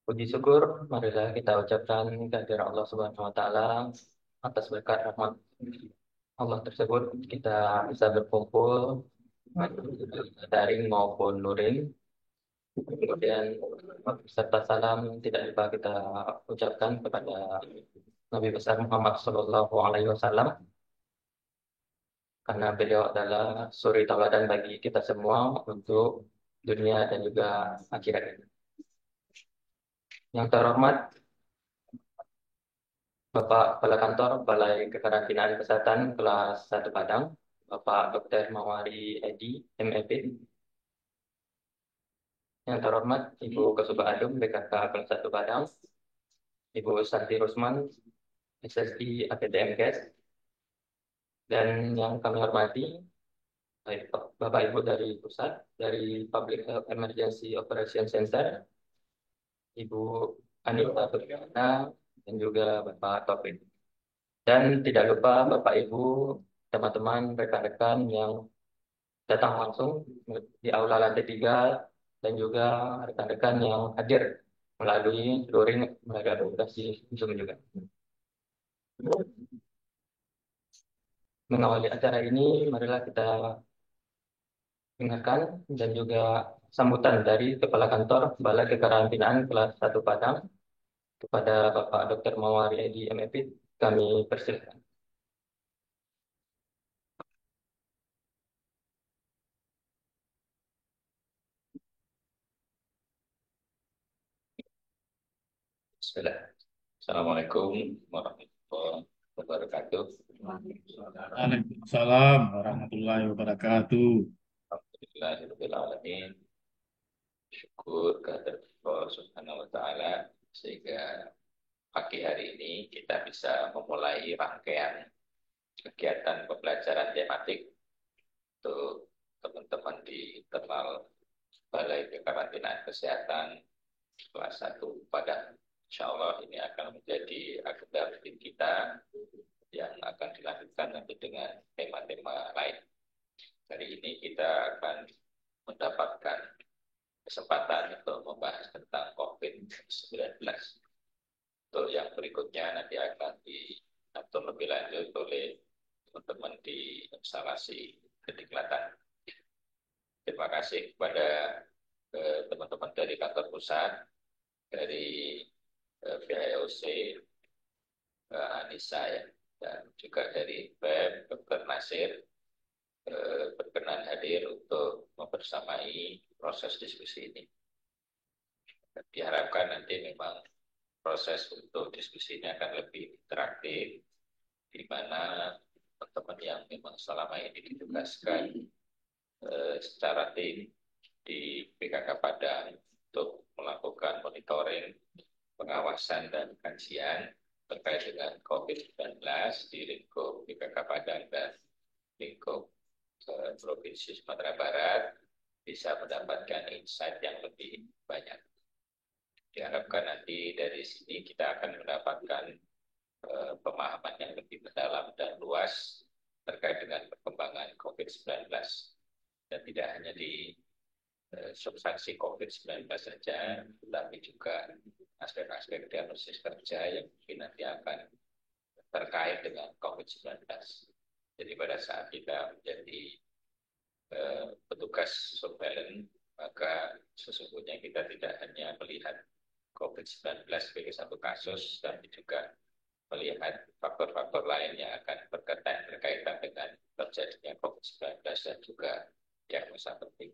Puji syukur, marilah kita ucapkan kehadiran Allah Subhanahu wa Ta'ala atas berkat rahmat Allah tersebut. Kita bisa berkumpul daring maupun luring. Kemudian serta salam tidak lupa kita ucapkan kepada Nabi besar Muhammad Sallallahu Alaihi Wasallam, karena beliau adalah suri tauladan bagi kita semua untuk dunia dan juga akhirat. Yang terhormat Bapak Kepala Kantor Balai Kekarantinaan Kesehatan kelas 1 Padang, Bapak Dr. Mawari Edi, MEP. Yang terhormat Ibu Kesuba Adum, BKK kelas 1 Padang, Ibu Santi Rusman, SSI APTM Kes, dan yang kami hormati Bapak Ibu dari pusat, dari Public Health Emergency Operation Center, Ibu Anita Turkana, dan juga Bapak Taufik. Dan tidak lupa Bapak Ibu, teman-teman, rekan-rekan yang datang langsung di aula lantai 3 dan juga rekan-rekan yang hadir melalui luring, melalui aplikasi Zoom juga. Mengawali acara ini, marilah kita dengarkan dan juga sambutan dari Kepala Kantor Balai Kekarantinaan kelas 1 Padang kepada Bapak Dr. Mawari Edi MEP. Kami persilakan. Bismillah. Assalamualaikum warahmatullahi wabarakatuh. Waalaikumsalam warahmatullahi wabarakatuh. Alhamdulillahirabbil alamin. Syukur kehadirat Allah Subhanahu wa taala sehingga pagi hari ini kita bisa memulai rangkaian kegiatan pembelajaran tematik untuk teman-teman di internal Balai Kekarantinaan Kesehatan kelas 1 Padang. Insya Allah ini akan menjadi agenda rutin kita yang akan dilanjutkan nanti dengan tema-tema lain. Hari ini kita akan mendapatkan kesempatan untuk membahas tentang COVID-19. Untuk yang berikutnya nanti akan diatur lebih lanjut oleh teman-teman di instalasi kediklatan. Terima kasih kepada teman-teman dari kantor pusat, dari BIOC, Anissa ya, dan juga dari BEM, Dr. Nasir, berkenan hadir untuk membersamai proses diskusi ini. Diharapkan nanti memang proses untuk diskusi ini akan lebih interaktif, di mana teman-teman yang memang selama ini ditugaskan secara tim di PKK Padang untuk melakukan monitoring, pengawasan, dan kajian terkait dengan COVID-19 di lingkup PKK Padang dan lingkup Provinsi Sumatera Barat bisa mendapatkan insight yang lebih banyak. Diharapkan nanti dari sini kita akan mendapatkan pemahaman yang lebih mendalam dan luas terkait dengan perkembangan COVID-19. Dan tidak hanya di substansi COVID-19 saja, tetapi juga aspek-aspek diagnosis kerja yang mungkin nanti akan terkait dengan COVID-19. Jadi pada saat kita menjadi petugas surveillance, maka sesungguhnya kita tidak hanya melihat COVID-19 sebagai satu kasus, tapi juga melihat faktor-faktor lain yang akan berkaitan dengan terjadinya COVID-19 dan juga diagnosa penting.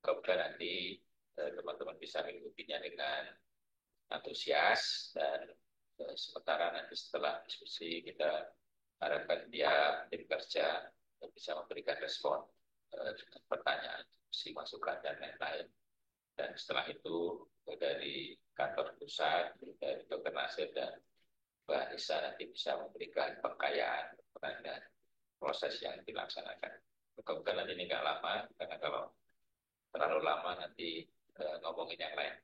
Kemudian nanti teman-teman bisa mengikutinya dengan antusias dan sementara nanti setelah diskusi kita harapkan dia tim kerja bisa memberikan respon dengan pertanyaan, diskusi, masukan dan lain-lain. Dan setelah itu dari kantor pusat, dari Dr. Nasir dan Mbak Nisa nanti bisa memberikan pengkayaan terhadap proses yang dilaksanakan. Mudah-mudahan nanti ini nggak lama, karena kalau terlalu lama nanti ngomongin yang lain.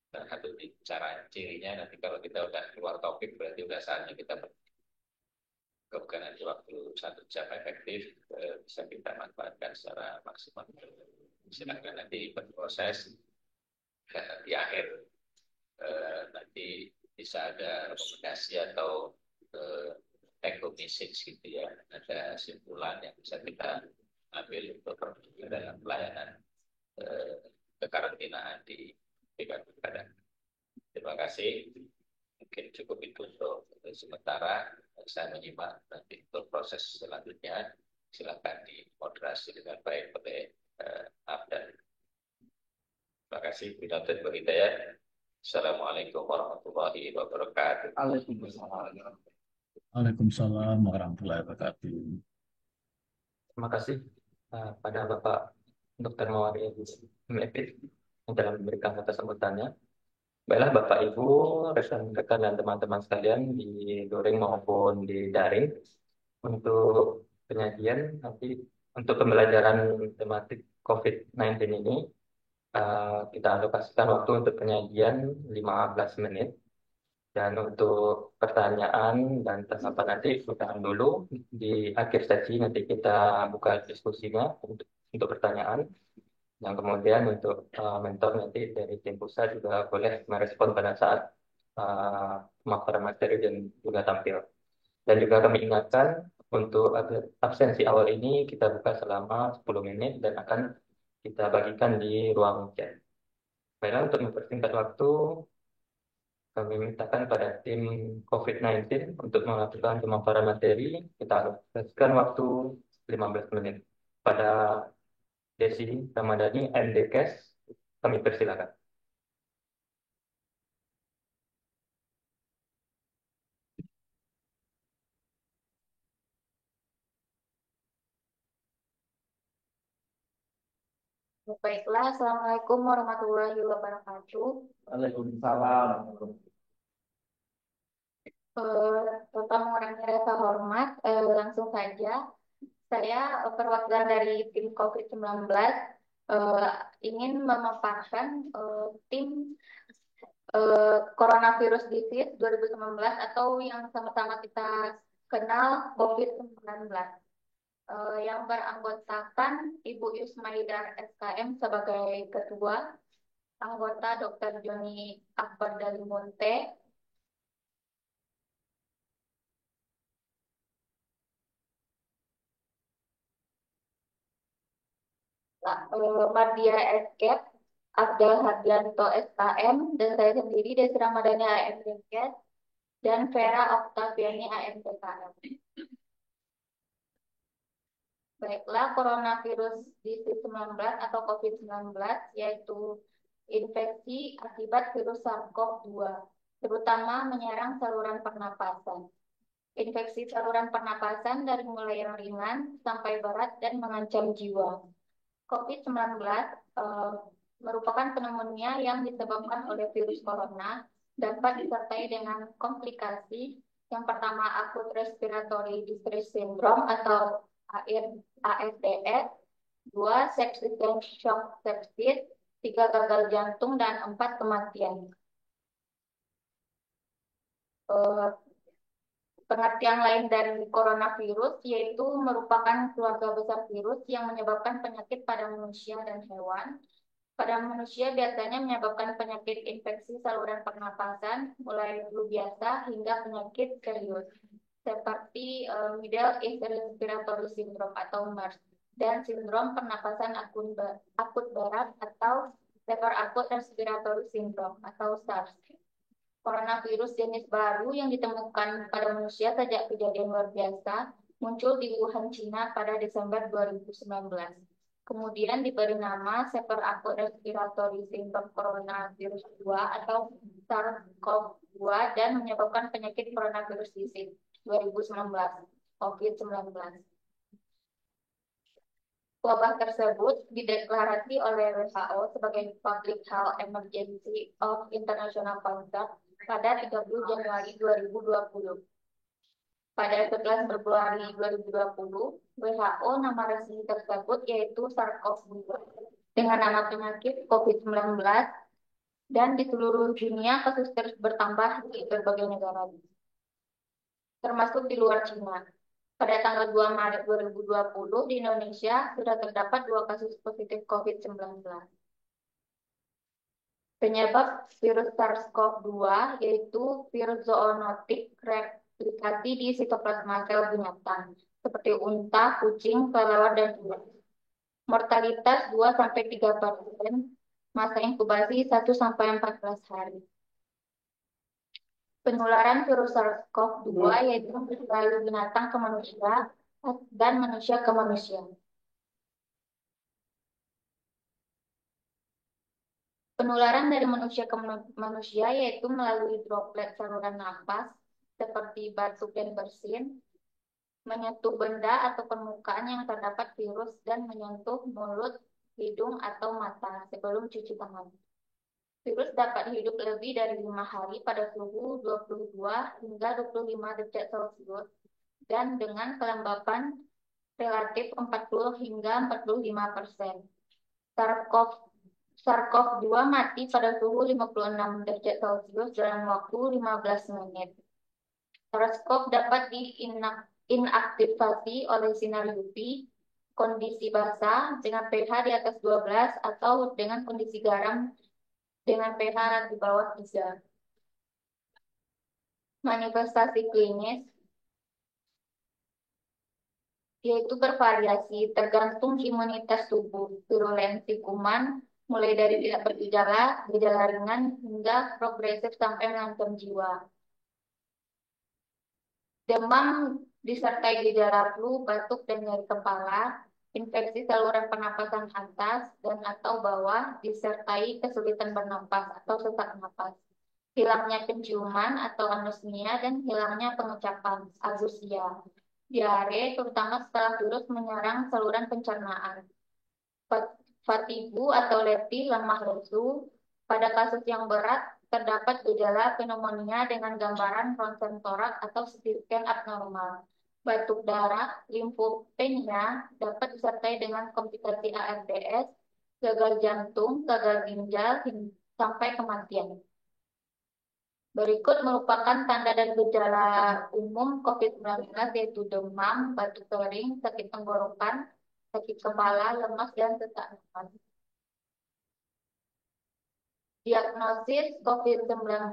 Dan satu cara cirinya nanti kalau kita udah keluar topik berarti udah saatnya kita kemudian nanti waktu 1 jam efektif bisa kita manfaatkan secara maksimal. Silakan nanti berproses di akhir nanti bisa ada rekomendasi atau take home message gitu ya, ada simpulan yang bisa kita ambil untuk dalam pelayanan kekarantinaan di Padang. Terima kasih. Mungkin cukup itu untuk sementara. Saya menyimak nanti untuk proses selanjutnya. Silakan dimoderasi dengan baik oleh Abdan. Terima kasih. Bila bagi saya. Assalamualaikum warahmatullahi wabarakatuh. Waalaikumsalam warahmatullahi wabarakatuh. Terima kasih pada Bapak Dr. Mawari Mepit dalam memberikan kata sambutannya. Baiklah Bapak Ibu, rekan-rekan dan teman-teman sekalian di luring maupun di daring, untuk penyajian nanti untuk pembelajaran tematik COVID-19 ini kita alokasikan waktu untuk penyajian 15 menit. Dan untuk pertanyaan dan tanggapan nanti udahan dulu. Di akhir sesi nanti kita buka diskusinya untuk pertanyaan. Yang kemudian untuk mentor nanti dari tim pusat juga boleh merespon pada saat pemaparan materi dan juga tampil. Dan juga kami ingatkan untuk absensi awal ini kita buka selama 10 menit dan akan kita bagikan di ruang chat. Baiklah, untuk mempersingkat waktu, kami mintakan pada tim COVID-19 untuk melakukan pemaparan materi. Kita alokasikan waktu 15 menit. Pada Desi Ramadhani, MDKes, kami persilakan. Baiklah, Assalamualaikum warahmatullahi wabarakatuh. Waalaikumsalam. Tanpa mengurangi rasa hormat, langsung saja. Saya perwakilan dari tim COVID-19 ingin memaparkan tim Coronavirus Disease 2019 atau yang sama-sama kita kenal COVID-19. Yang beranggotakan Ibu Yusmaidar SKM sebagai ketua, anggota Dr. Joni Akbar Dalimunte, Mardia Esket, Abdel Hardianto SKM, dan saya sendiri Desi Ramadhani AMDK, dan Vera Oktaviani AMDKM. Baiklah, coronavirus disease 19 atau COVID-19 yaitu infeksi akibat virus SARS-CoV-2, terutama menyerang saluran pernapasan. Infeksi saluran pernapasan dari mulai yang ringan sampai berat dan mengancam jiwa. COVID-19 merupakan pneumonia yang disebabkan oleh virus corona, dapat disertai dengan komplikasi. Yang pertama, acute respiratory distress syndrome atau ARDS, 2 sepsis dan shock sepsis, 3 gagal jantung, dan 4 kematian. Pengertian lain dari coronavirus yaitu merupakan keluarga besar virus yang menyebabkan penyakit pada manusia dan hewan. Pada manusia biasanya menyebabkan penyakit infeksi saluran pernapasan, mulai flu biasa hingga penyakit serius, seperti Middle East Respiratory Syndrome atau MERS, dan sindrom pernapasan akut berat atau Severe Acute Respiratory Syndrome atau SARS. Coronavirus jenis baru yang ditemukan pada manusia sejak kejadian luar biasa muncul di Wuhan, Cina pada Desember 2019. Kemudian diberi nama Severe Acute Respiratory Syndrome Coronavirus 2 atau SARS-CoV-2 dan menyebabkan penyakit coronavirus disease 2019, COVID-19. Wabah tersebut dideklarasi oleh WHO sebagai Public Health Emergency of International Concern pada 30 Januari 2020. Pada 11 Februari 2020, WHO nama resmi tersebut yaitu SARS-CoV-2 dengan nama penyakit COVID-19, dan di seluruh dunia kasus terus bertambah di berbagai negara, termasuk di luar Cina. Pada tanggal 2 Maret 2020 di Indonesia sudah terdapat 2 kasus positif COVID-19. Penyebab virus SARS-CoV-2 yaitu virus zoonotik replikasi di sitoplasma sel binatang, seperti unta, kucing, kelelawar, dan ulat. Mortalitas 2-3%, masa inkubasi 1-14 hari. Penularan virus SARS-CoV-2 yaitu dari binatang ke manusia dan manusia ke manusia. Penularan dari manusia ke manusia yaitu melalui droplet saluran nafas seperti batuk dan bersin, menyentuh benda atau permukaan yang terdapat virus dan menyentuh mulut, hidung, atau mata sebelum cuci tangan. Virus dapat hidup lebih dari 5 hari pada suhu 22 hingga 25 derajat Celcius dan dengan kelembapan relatif 40 hingga 45%. SARS-CoV-2 mati pada suhu 56 derajat Celcius dalam waktu 15 menit. SARS-CoV dapat diinaktivasi oleh sinar UV, kondisi basah dengan pH di atas 12 atau dengan kondisi garam dengan pH di bawah 3. Manifestasi klinis yaitu bervariasi tergantung imunitas tubuh. Virulensi kuman mulai dari tidak bergejala, gejala ringan hingga progresif sampai mengancam jiwa. Demam disertai gejala flu, batuk, dan nyeri kepala, infeksi saluran pernapasan atas dan atau bawah disertai kesulitan bernapas atau sesak napas, hilangnya penciuman atau anosmia, dan hilangnya pengucapan agusia, diare terutama setelah virus menyerang saluran pencernaan, fatigu atau letih, lemah lesu. Pada kasus yang berat terdapat gejala pneumonia dengan gambaran ronsen toraks atau CT scan abnormal. Batuk darah, limfopenia dapat disertai dengan komplikasi ARDS, gagal jantung, gagal ginjal, sampai kematian. Berikut merupakan tanda dan gejala umum COVID-19 yaitu demam, batuk kering, sakit tenggorokan, sakit kepala, lemas, dan sesak napas. Diagnosis COVID-19.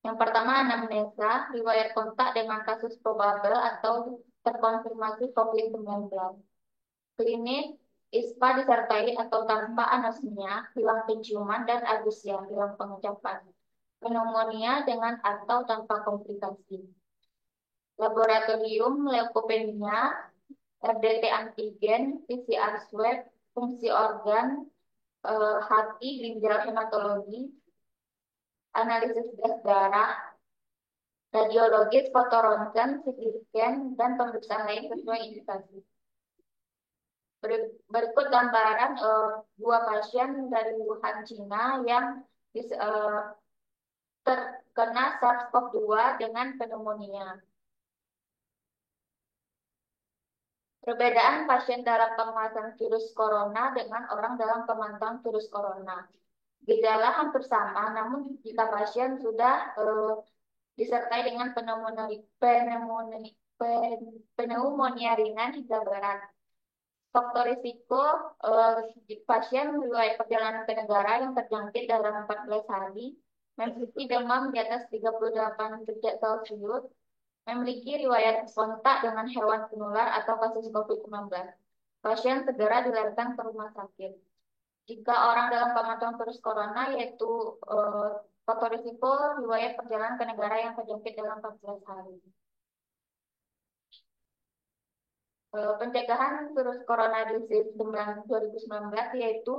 Yang pertama, anamnesa, riwayat kontak dengan kasus probable atau terkonfirmasi COVID-19. Klinis, ISPA disertai atau tanpa anosmia, hilang penciuman, dan agusia, hilang pengucapan. Pneumonia dengan atau tanpa komplikasi. Laboratorium, leukopenia, RDT antigen, PCR swab, fungsi organ, hati, ginjal, hematologi, analisis gas darah, radiologis, fotoronsen, CT scan, dan pemeriksaan lain sesuai indikasi. Berikut gambaran dua pasien dari Wuhan, Cina yang terkena SARS-CoV-2 dengan pneumonia. Perbedaan pasien dalam penguasaan virus corona dengan orang dalam pemantauan virus corona. Gejala hampir sama, namun jika pasien sudah disertai dengan pneumonia ringan hingga berat. Faktor risiko pasien riwayat perjalanan ke negara yang terjangkit dalam 14 hari, memiliki demam di atas 38 derajat Celcius, memiliki riwayat kontak dengan hewan penular atau kasus COVID-19. Pasien segera dilarikan ke rumah sakit. Jika orang dalam pemantauan virus corona yaitu faktor risiko riwayat perjalanan ke negara yang terjangkit dalam 14 hari. Pencegahan virus corona disease 2019 yaitu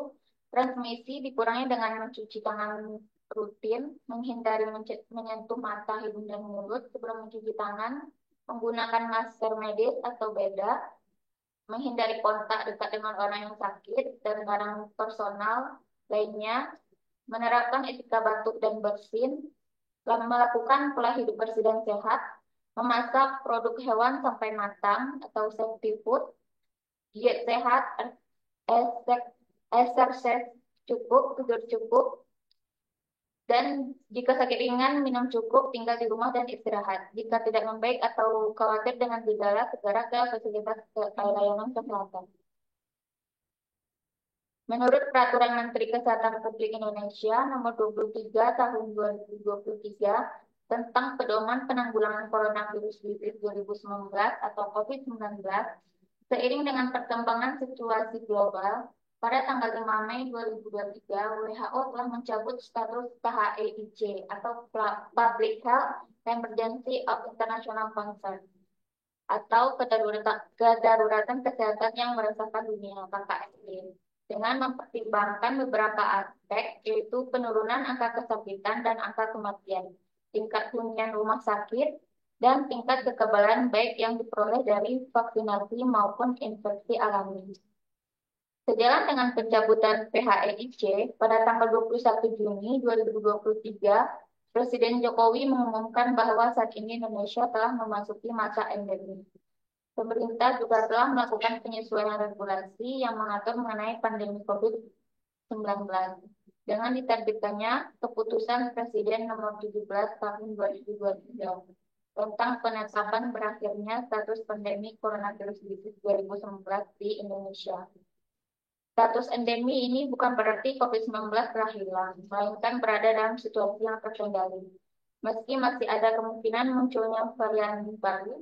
transmisi dikurangi dengan mencuci tangan rutin, menghindari menyentuh mata, hidung, dan mulut sebelum mencuci tangan, menggunakan masker medis atau bedak, menghindari kontak dekat dengan orang yang sakit dan barang personal lainnya, menerapkan etika batuk dan bersin, melakukan pola hidup bersih dan sehat, memasak produk hewan sampai matang atau safety food, diet sehat, exercise cukup, tidur cukup, dan jika sakit ringan, minum cukup, tinggal di rumah dan istirahat. Jika tidak membaik atau khawatir dengan gejala, segera ke fasilitas layanan kesehatan. Menurut Peraturan Menteri Kesehatan Republik Indonesia Nomor 23 Tahun 2023 tentang Pedoman Penanggulangan Coronavirus 2019 atau COVID-19, seiring dengan perkembangan situasi global, pada tanggal 5 Mei 2023, WHO telah mencabut status PHEIC atau Public Health Emergency of International Concern atau kedaruratan kesehatan yang meresahkan dunia (KKSD) dengan mempertimbangkan beberapa aspek, yaitu penurunan angka kesakitan dan angka kematian, tingkat hunian rumah sakit, dan tingkat kekebalan baik yang diperoleh dari vaksinasi maupun infeksi alami. Sejalan dengan pencabutan PHEIC pada tanggal 21 Juni 2023, Presiden Jokowi mengumumkan bahwa saat ini Indonesia telah memasuki masa endemi. Pemerintah juga telah melakukan penyesuaian regulasi yang mengatur mengenai pandemi COVID-19 dengan diterbitkannya Keputusan Presiden Nomor 17 Tahun 2023 tentang penetapan berakhirnya status pandemi coronavirus 2019 di Indonesia. Status endemi ini bukan berarti COVID-19 telah hilang, melainkan berada dalam situasi yang terkendali. Meski masih ada kemungkinan munculnya varian baru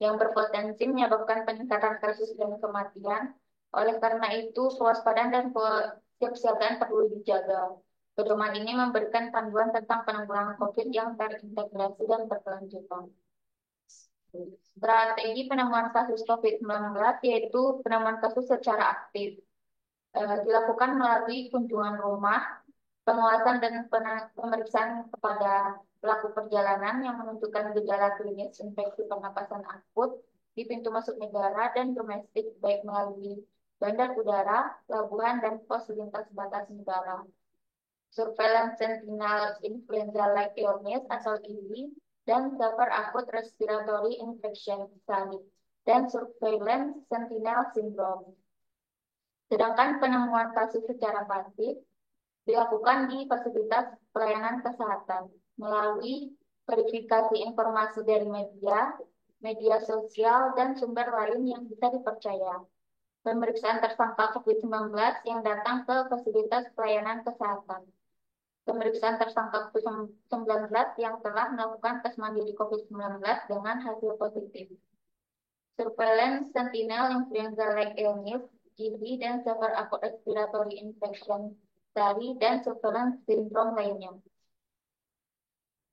yang berpotensi menyebabkan peningkatan kasus dan kematian, oleh karena itu kewaspadaan dan kesiapsiagaan perlu dijaga. Pedoman ini memberikan panduan tentang penanggulangan COVID yang terintegrasi dan berkelanjutan. Strategi penanganan kasus COVID-19 yaitu penanganan kasus secara aktif. Dilakukan melalui kunjungan rumah, pengawasan dan pemeriksaan kepada pelaku perjalanan yang menunjukkan gejala klinis infeksi pernapasan akut di pintu masuk negara dan domestik baik melalui bandar udara, pelabuhan, dan pos lintas batas negara. Surveillance sentinel influenza-like illness atau ILI dan Severe Acute Respiratory Infection (SARI) dan Surveillance Sentinel Syndrome. Sedangkan penemuan kasus secara pasif dilakukan di fasilitas pelayanan kesehatan melalui verifikasi informasi dari media sosial, dan sumber lain yang bisa dipercaya. Pemeriksaan tersangka COVID-19 yang datang ke fasilitas pelayanan kesehatan. Pemeriksaan tersangka COVID-19 yang telah melakukan tes mandiri COVID-19 dengan hasil positif. Surveillance sentinel influenza-like illness, ILI, dan Severe Acute Respiratory Infection (SARI), dan surveillance syndrome lainnya.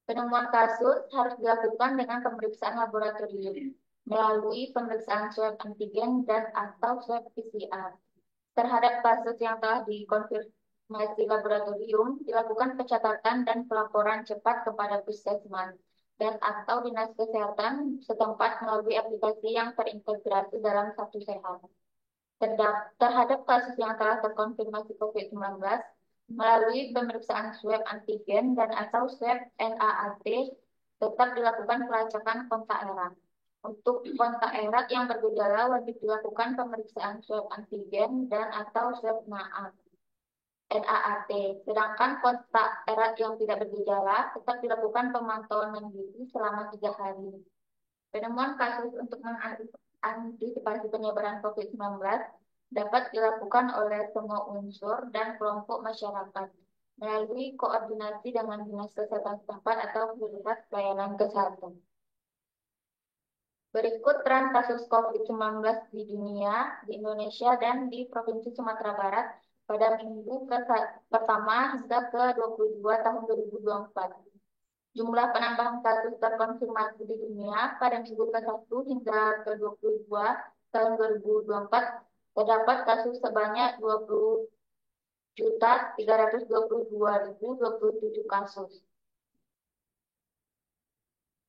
Penemuan kasus harus dilakukan dengan pemeriksaan laboratorium melalui pemeriksaan swab antigen dan atau swab PCR. Terhadap kasus yang telah dikonfirmasi laboratorium, dilakukan pencatatan dan pelaporan cepat kepada puskesmas dan atau dinas kesehatan setempat melalui aplikasi yang terintegrasi dalam Satu Sehat. Terhadap kasus yang telah terkonfirmasi COVID-19, melalui pemeriksaan swab antigen dan atau swab NAAT, tetap dilakukan pelacakan kontak erat. Untuk kontak erat yang bergejala wajib dilakukan pemeriksaan swab antigen dan atau swab NAAT. Sedangkan kontak erat yang tidak bergejala tetap dilakukan pemantauan mandiri selama 3 hari. Penemuan kasus untuk mengantisipasi penyebaran COVID-19 dapat dilakukan oleh semua unsur dan kelompok masyarakat melalui koordinasi dengan dinas kesehatan setempat atau fasilitas pelayanan kesehatan. Berikut tren kasus COVID-19 di dunia, di Indonesia, dan di Provinsi Sumatera Barat pada minggu pertama hingga ke-22 tahun 2024. Jumlah penambahan kasus terkonfirmasi di dunia pada minggu ke-1 hingga ke-22 tahun 2024 terdapat kasus sebanyak 20.322.027 kasus.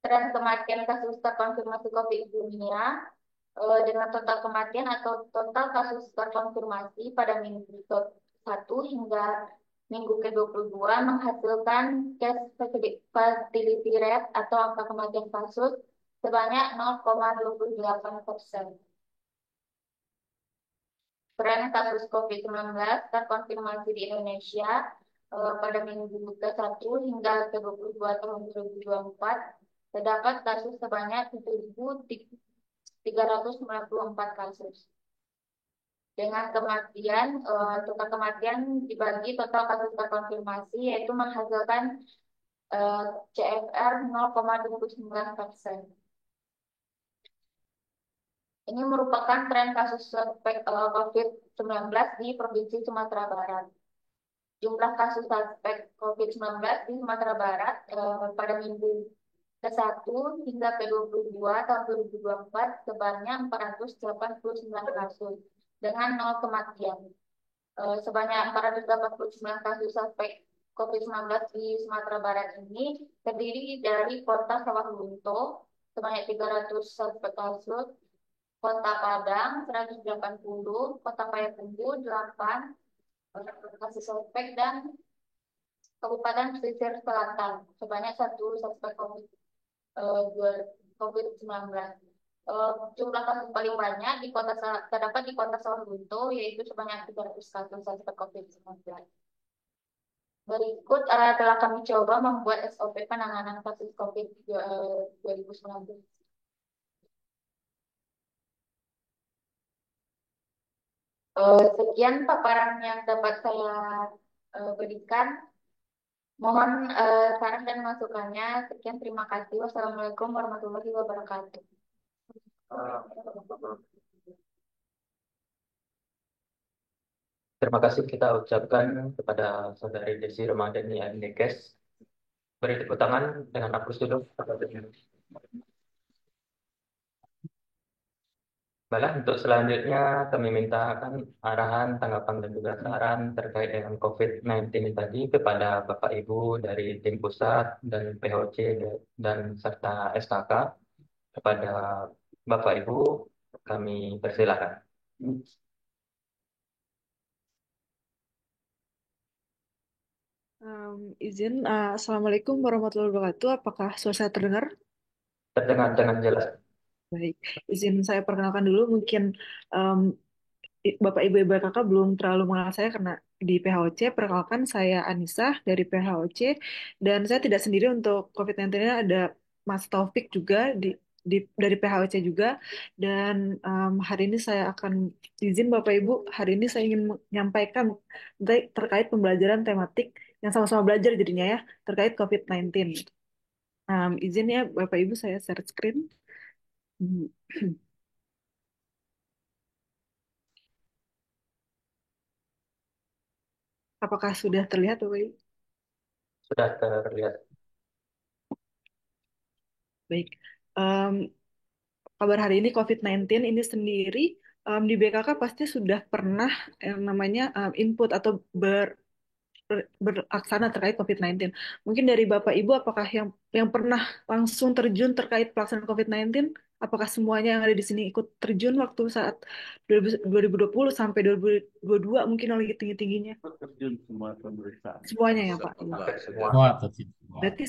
Tren kematian kasus terkonfirmasi COVID di dunia dengan total kematian atau total kasus terkonfirmasi pada minggu ke-1 hingga minggu ke-22 menghasilkan case fatality rate atau angka kematian kasus sebanyak 0,28%. Tren kasus COVID-19 terkonfirmasi di Indonesia pada minggu ke-1 hingga ke-22 tahun 2024 terdapat kasus sebanyak 7.394 kasus. Dengan kematian, total kematian dibagi total kasus terkonfirmasi, yaitu menghasilkan eh, CFR 0,29%. Ini merupakan tren kasus suspek COVID-19 di Provinsi Sumatera Barat. Jumlah kasus suspek COVID-19 di Sumatera Barat pada minggu ke-1 hingga ke-22 tahun 2024 sebanyak 489 kasus dengan 0 kematian. Sebanyak 489 kasus suspek COVID-19 di Sumatera Barat ini terdiri dari Kota Sawalunto sebanyak 300 suspek kasus, Kota Padang 180, Kota Payakumbuh 8 kasus suspek, dan Kabupaten Pesisir Selatan sebanyak 1 suspek COVID-19. Jumlah kasus paling banyak terdapat di Kota Sawalunto, yaitu sebanyak 300 kasus suspek COVID-19. Berikut telah kami coba membuat SOP penanganan kasus COVID 2019. Sekian paparan yang dapat saya berikan. Mohon saran dan masukannya. Sekian, terima kasih. Wassalamualaikum warahmatullahi wabarakatuh. Terima kasih kita ucapkan kepada Saudari Desi Ramadhani MDKes. Beri tepuk tangan dengan hapus dulu. Baiklah, untuk selanjutnya kami mintakan arahan, tanggapan, dan juga saran terkait dengan COVID-19 ini tadi kepada Bapak Ibu dari tim pusat dan PHOC dan serta SKK. Kepada Bapak Ibu, kami persilakan. Izin, Assalamualaikum warahmatullahi wabarakatuh. Apakah suara saya terdengar? Terdengar dengan jelas. Baik, izin saya perkenalkan dulu. Mungkin um, Bapak Ibu Ibu Kakak belum terlalu mengenal saya karena di PHOC. Perkenalkan, saya Anissa dari PHOC. Dan saya tidak sendiri untuk COVID-19 ini, ada Mas Taufik juga dari PHOC juga. Dan hari ini saya akan izin Bapak Ibu, hari ini saya ingin menyampaikan terkait pembelajaran tematik yang sama-sama belajar jadinya ya, terkait COVID-19. Izin ya Bapak Ibu, saya share screen. Hmm. Apakah sudah terlihat Bapak Ibu? Sudah terlihat. Baik. Em, Kabar hari ini COVID-19 ini sendiri di BKK pasti sudah pernah yang namanya input atau beraksana terkait COVID-19. Mungkin dari Bapak Ibu, apakah yang pernah langsung terjun terkait pelaksanaan COVID-19? Apakah semuanya yang ada di sini ikut terjun waktu saat 2020 sampai 2022 mungkin yang lagi tinggi-tingginya? Terjun semua pemeriksaan. Semuanya ya Pak? Hampir semua. Semua terjun semua. Berarti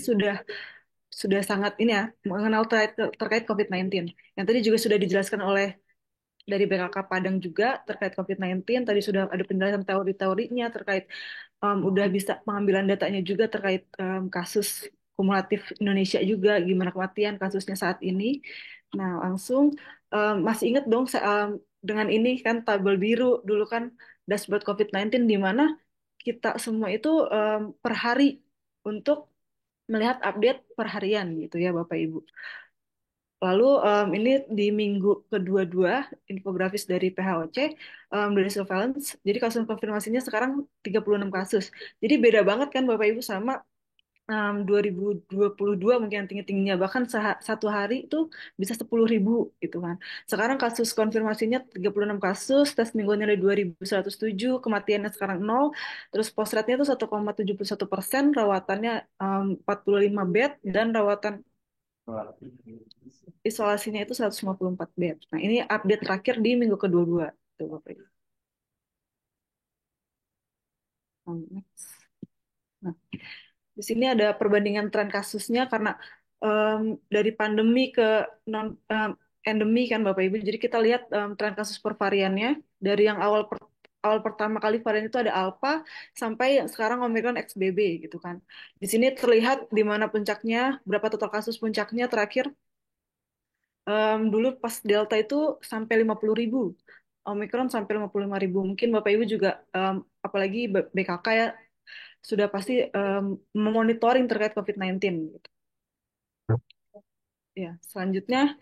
sudah sangat ini ya mengenal terkait COVID-19. Yang tadi juga sudah dijelaskan oleh dari BKK Padang juga terkait COVID-19. Tadi sudah ada penjelasan teori-teorinya terkait udah bisa pengambilan datanya juga terkait kasus kumulatif Indonesia juga, gimana kematian kasusnya saat ini. Nah, langsung masih ingat dong dengan ini kan tabel biru dulu kan dashboard COVID-19 di mana kita semua itu per hari untuk melihat update per harian gitu ya Bapak Ibu. Lalu ini di minggu kedua-dua infografis dari PHOC dari surveillance. Jadi kasus konfirmasinya sekarang 36 kasus. Jadi beda banget kan Bapak Ibu sama 2022 mungkin yang tinggi-tingginya bahkan satu hari itu bisa 10.000 gitu kan. Sekarang kasus konfirmasinya 36 kasus, tes minggunya ada 2.107, kematiannya sekarang 0, terus post rate-nya itu 1,71%, rawatannya 45 bed dan rawatan isolasinya itu 154 bed. Nah, ini update terakhir di minggu kedua-dua. Tuh, Bapak Ibu. Next. Nah, di sini ada perbandingan tren kasusnya karena dari pandemi ke non endemi kan Bapak Ibu. Jadi kita lihat tren kasus per variannya dari yang awal pertama kali varian itu ada Alpha sampai yang sekarang Omicron XBB gitu kan. Di sini terlihat di mana puncaknya, berapa total kasus puncaknya terakhir. Dulu pas Delta itu sampai 50.000. Omikron sampai 55.000. Mungkin Bapak Ibu juga, apalagi BKK ya, sudah pasti memonitoring terkait COVID-19. Gitu. Ya, selanjutnya,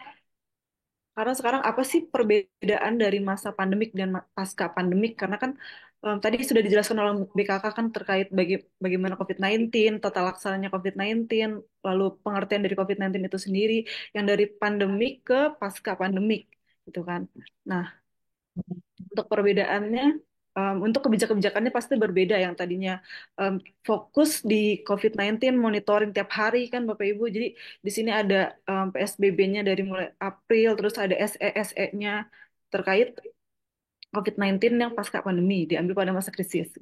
karena sekarang apa sih perbedaan dari masa pandemik dan pasca pandemik? Karena kan tadi sudah dijelaskan oleh BKK kan terkait bagaimana COVID-19, tata laksananya COVID-19, lalu pengertian dari COVID-19 itu sendiri, yang dari pandemik ke pasca pandemik, gitu kan. Nah, untuk perbedaannya, untuk kebijakan-kebijakannya pasti berbeda yang tadinya em, fokus di COVID-19, monitoring tiap hari kan Bapak Ibu. Jadi di sini ada PSBB-nya dari mulai April, terus ada SE-nya terkait COVID-19 yang pasca pandemi, diambil pada masa krisis.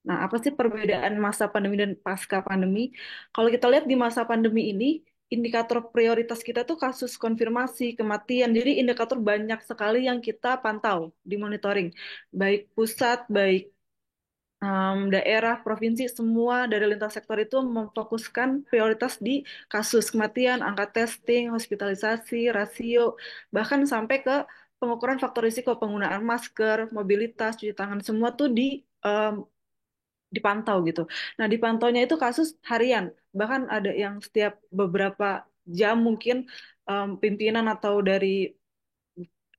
Nah, apa sih perbedaan masa pandemi dan pasca pandemi? Kalau kita lihat di masa pandemi ini, indikator prioritas kita tuh kasus konfirmasi, kematian. Jadi indikator banyak sekali yang kita pantau di monitoring. Baik pusat, baik daerah, provinsi, semua dari lintas sektor itu memfokuskan prioritas di kasus kematian, angka testing, hospitalisasi, rasio, bahkan sampai ke pengukuran faktor risiko penggunaan masker, mobilitas, cuci tangan, semua tuh dipantau gitu. Nah, dipantaunya itu kasus harian, bahkan ada yang setiap beberapa jam mungkin pimpinan atau dari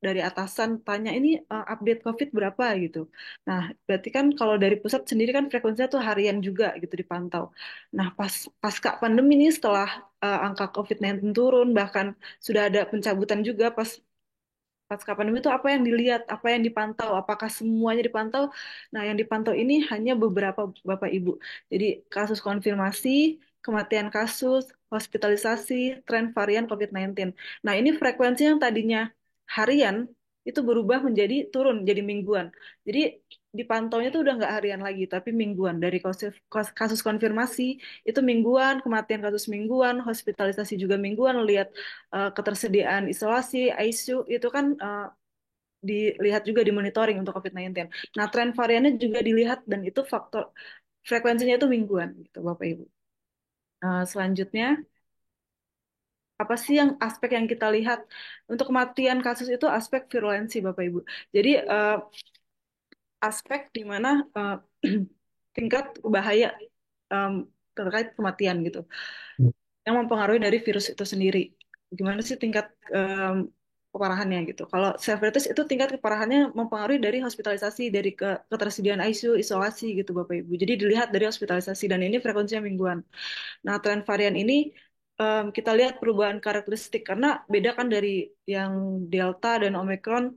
atasan tanya ini update COVID berapa gitu. Nah, berarti kan kalau dari pusat sendiri kan frekuensinya tuh harian juga gitu dipantau. Nah, pasca pandemi ini setelah angka COVID-19 turun, bahkan sudah ada pencabutan juga pasca pandemi itu apa yang dilihat, apa yang dipantau, apakah semuanya dipantau? Nah, yang dipantau ini hanya beberapa Bapak Ibu. Jadi kasus konfirmasi, kematian kasus, hospitalisasi, tren varian COVID-19. Nah, ini frekuensi yang tadinya harian itu berubah menjadi turun, jadi mingguan. Jadi dipantaunya itu udah nggak harian lagi, tapi mingguan. Dari kasus konfirmasi itu mingguan, kematian kasus mingguan, hospitalisasi juga mingguan, lihat ketersediaan isolasi, ICU itu kan dilihat juga di monitoring untuk COVID-19. Nah, tren variannya juga dilihat dan itu faktor frekuensinya itu mingguan gitu Bapak Ibu. Selanjutnya apa sih yang aspek yang kita lihat untuk kematian kasus itu aspek virulensi Bapak Ibu. Jadi aspek di mana tingkat bahaya em, terkait kematian gitu yang mempengaruhi dari virus itu sendiri. Gimana sih tingkat keparahannya gitu. Kalau severitas itu tingkat keparahannya mempengaruhi dari hospitalisasi, dari ketersediaan ICU, isolasi gitu Bapak Ibu. Jadi dilihat dari hospitalisasi dan ini frekuensinya mingguan. Nah, tren varian ini kita lihat perubahan karakteristik karena beda kan dari yang Delta dan Omicron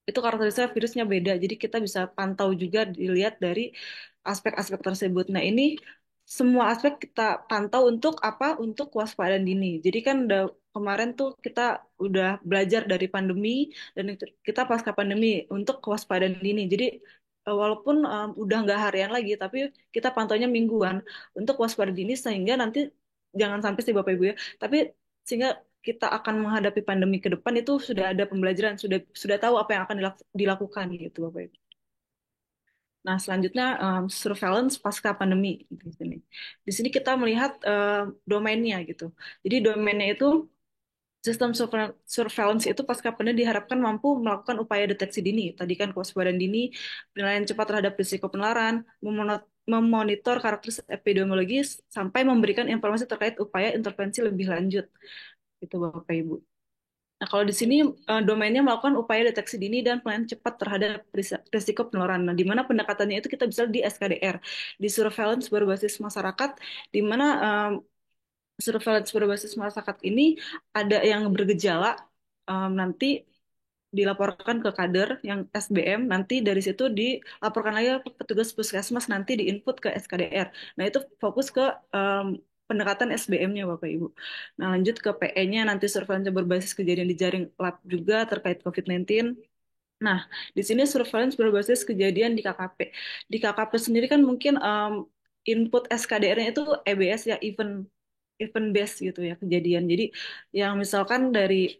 itu karakteristik virusnya beda. Jadi kita bisa pantau juga dilihat dari aspek-aspek tersebut. Nah, ini semua aspek kita pantau untuk apa? Untuk kewaspadaan dini. Jadi kan kemarin tuh kita udah belajar dari pandemi dan kita pasca pandemi untuk kewaspadaan dini. Jadi walaupun udah nggak harian lagi, tapi kita pantaunya mingguan untuk kewaspadaan dini sehingga nanti jangan sampai sih Bapak Ibu ya, tapi sehingga kita akan menghadapi pandemi ke depan itu sudah ada pembelajaran, sudah tahu apa yang akan dilakukan gitu Bapak Ibu. Nah, selanjutnya surveillance pasca pandemi di sini. Di sini kita melihat domainnya gitu. Jadi domainnya itu sistem surveillance itu pasca pandemi diharapkan mampu melakukan upaya deteksi dini. Tadi kan kewaspadaan dini, penilaian cepat terhadap risiko penularan, memonitor karakteristik epidemiologis, sampai memberikan informasi terkait upaya intervensi lebih lanjut. Itu Bapak Ibu. Nah, kalau di sini domainnya melakukan upaya deteksi dini dan penilaian cepat terhadap risiko penularan. Nah, di mana pendekatannya itu kita bisa di SKDR, di surveillance berbasis masyarakat, di mana surveillance berbasis masyarakat ini ada yang bergejala, nanti dilaporkan ke kader yang SBM, nanti dari situ dilaporkan lagi ke petugas puskesmas, nanti diinput ke SKDR. Nah, itu fokus ke pendekatan SBM-nya Bapak Ibu. Nah, lanjut ke PE-nya, nanti surveillance berbasis kejadian di jaring lab juga terkait COVID-19. Nah, di sini surveillance berbasis kejadian di KKP. Di KKP sendiri kan mungkin input SKDR-nya itu EBS ya, event based gitu ya, kejadian. Jadi yang misalkan dari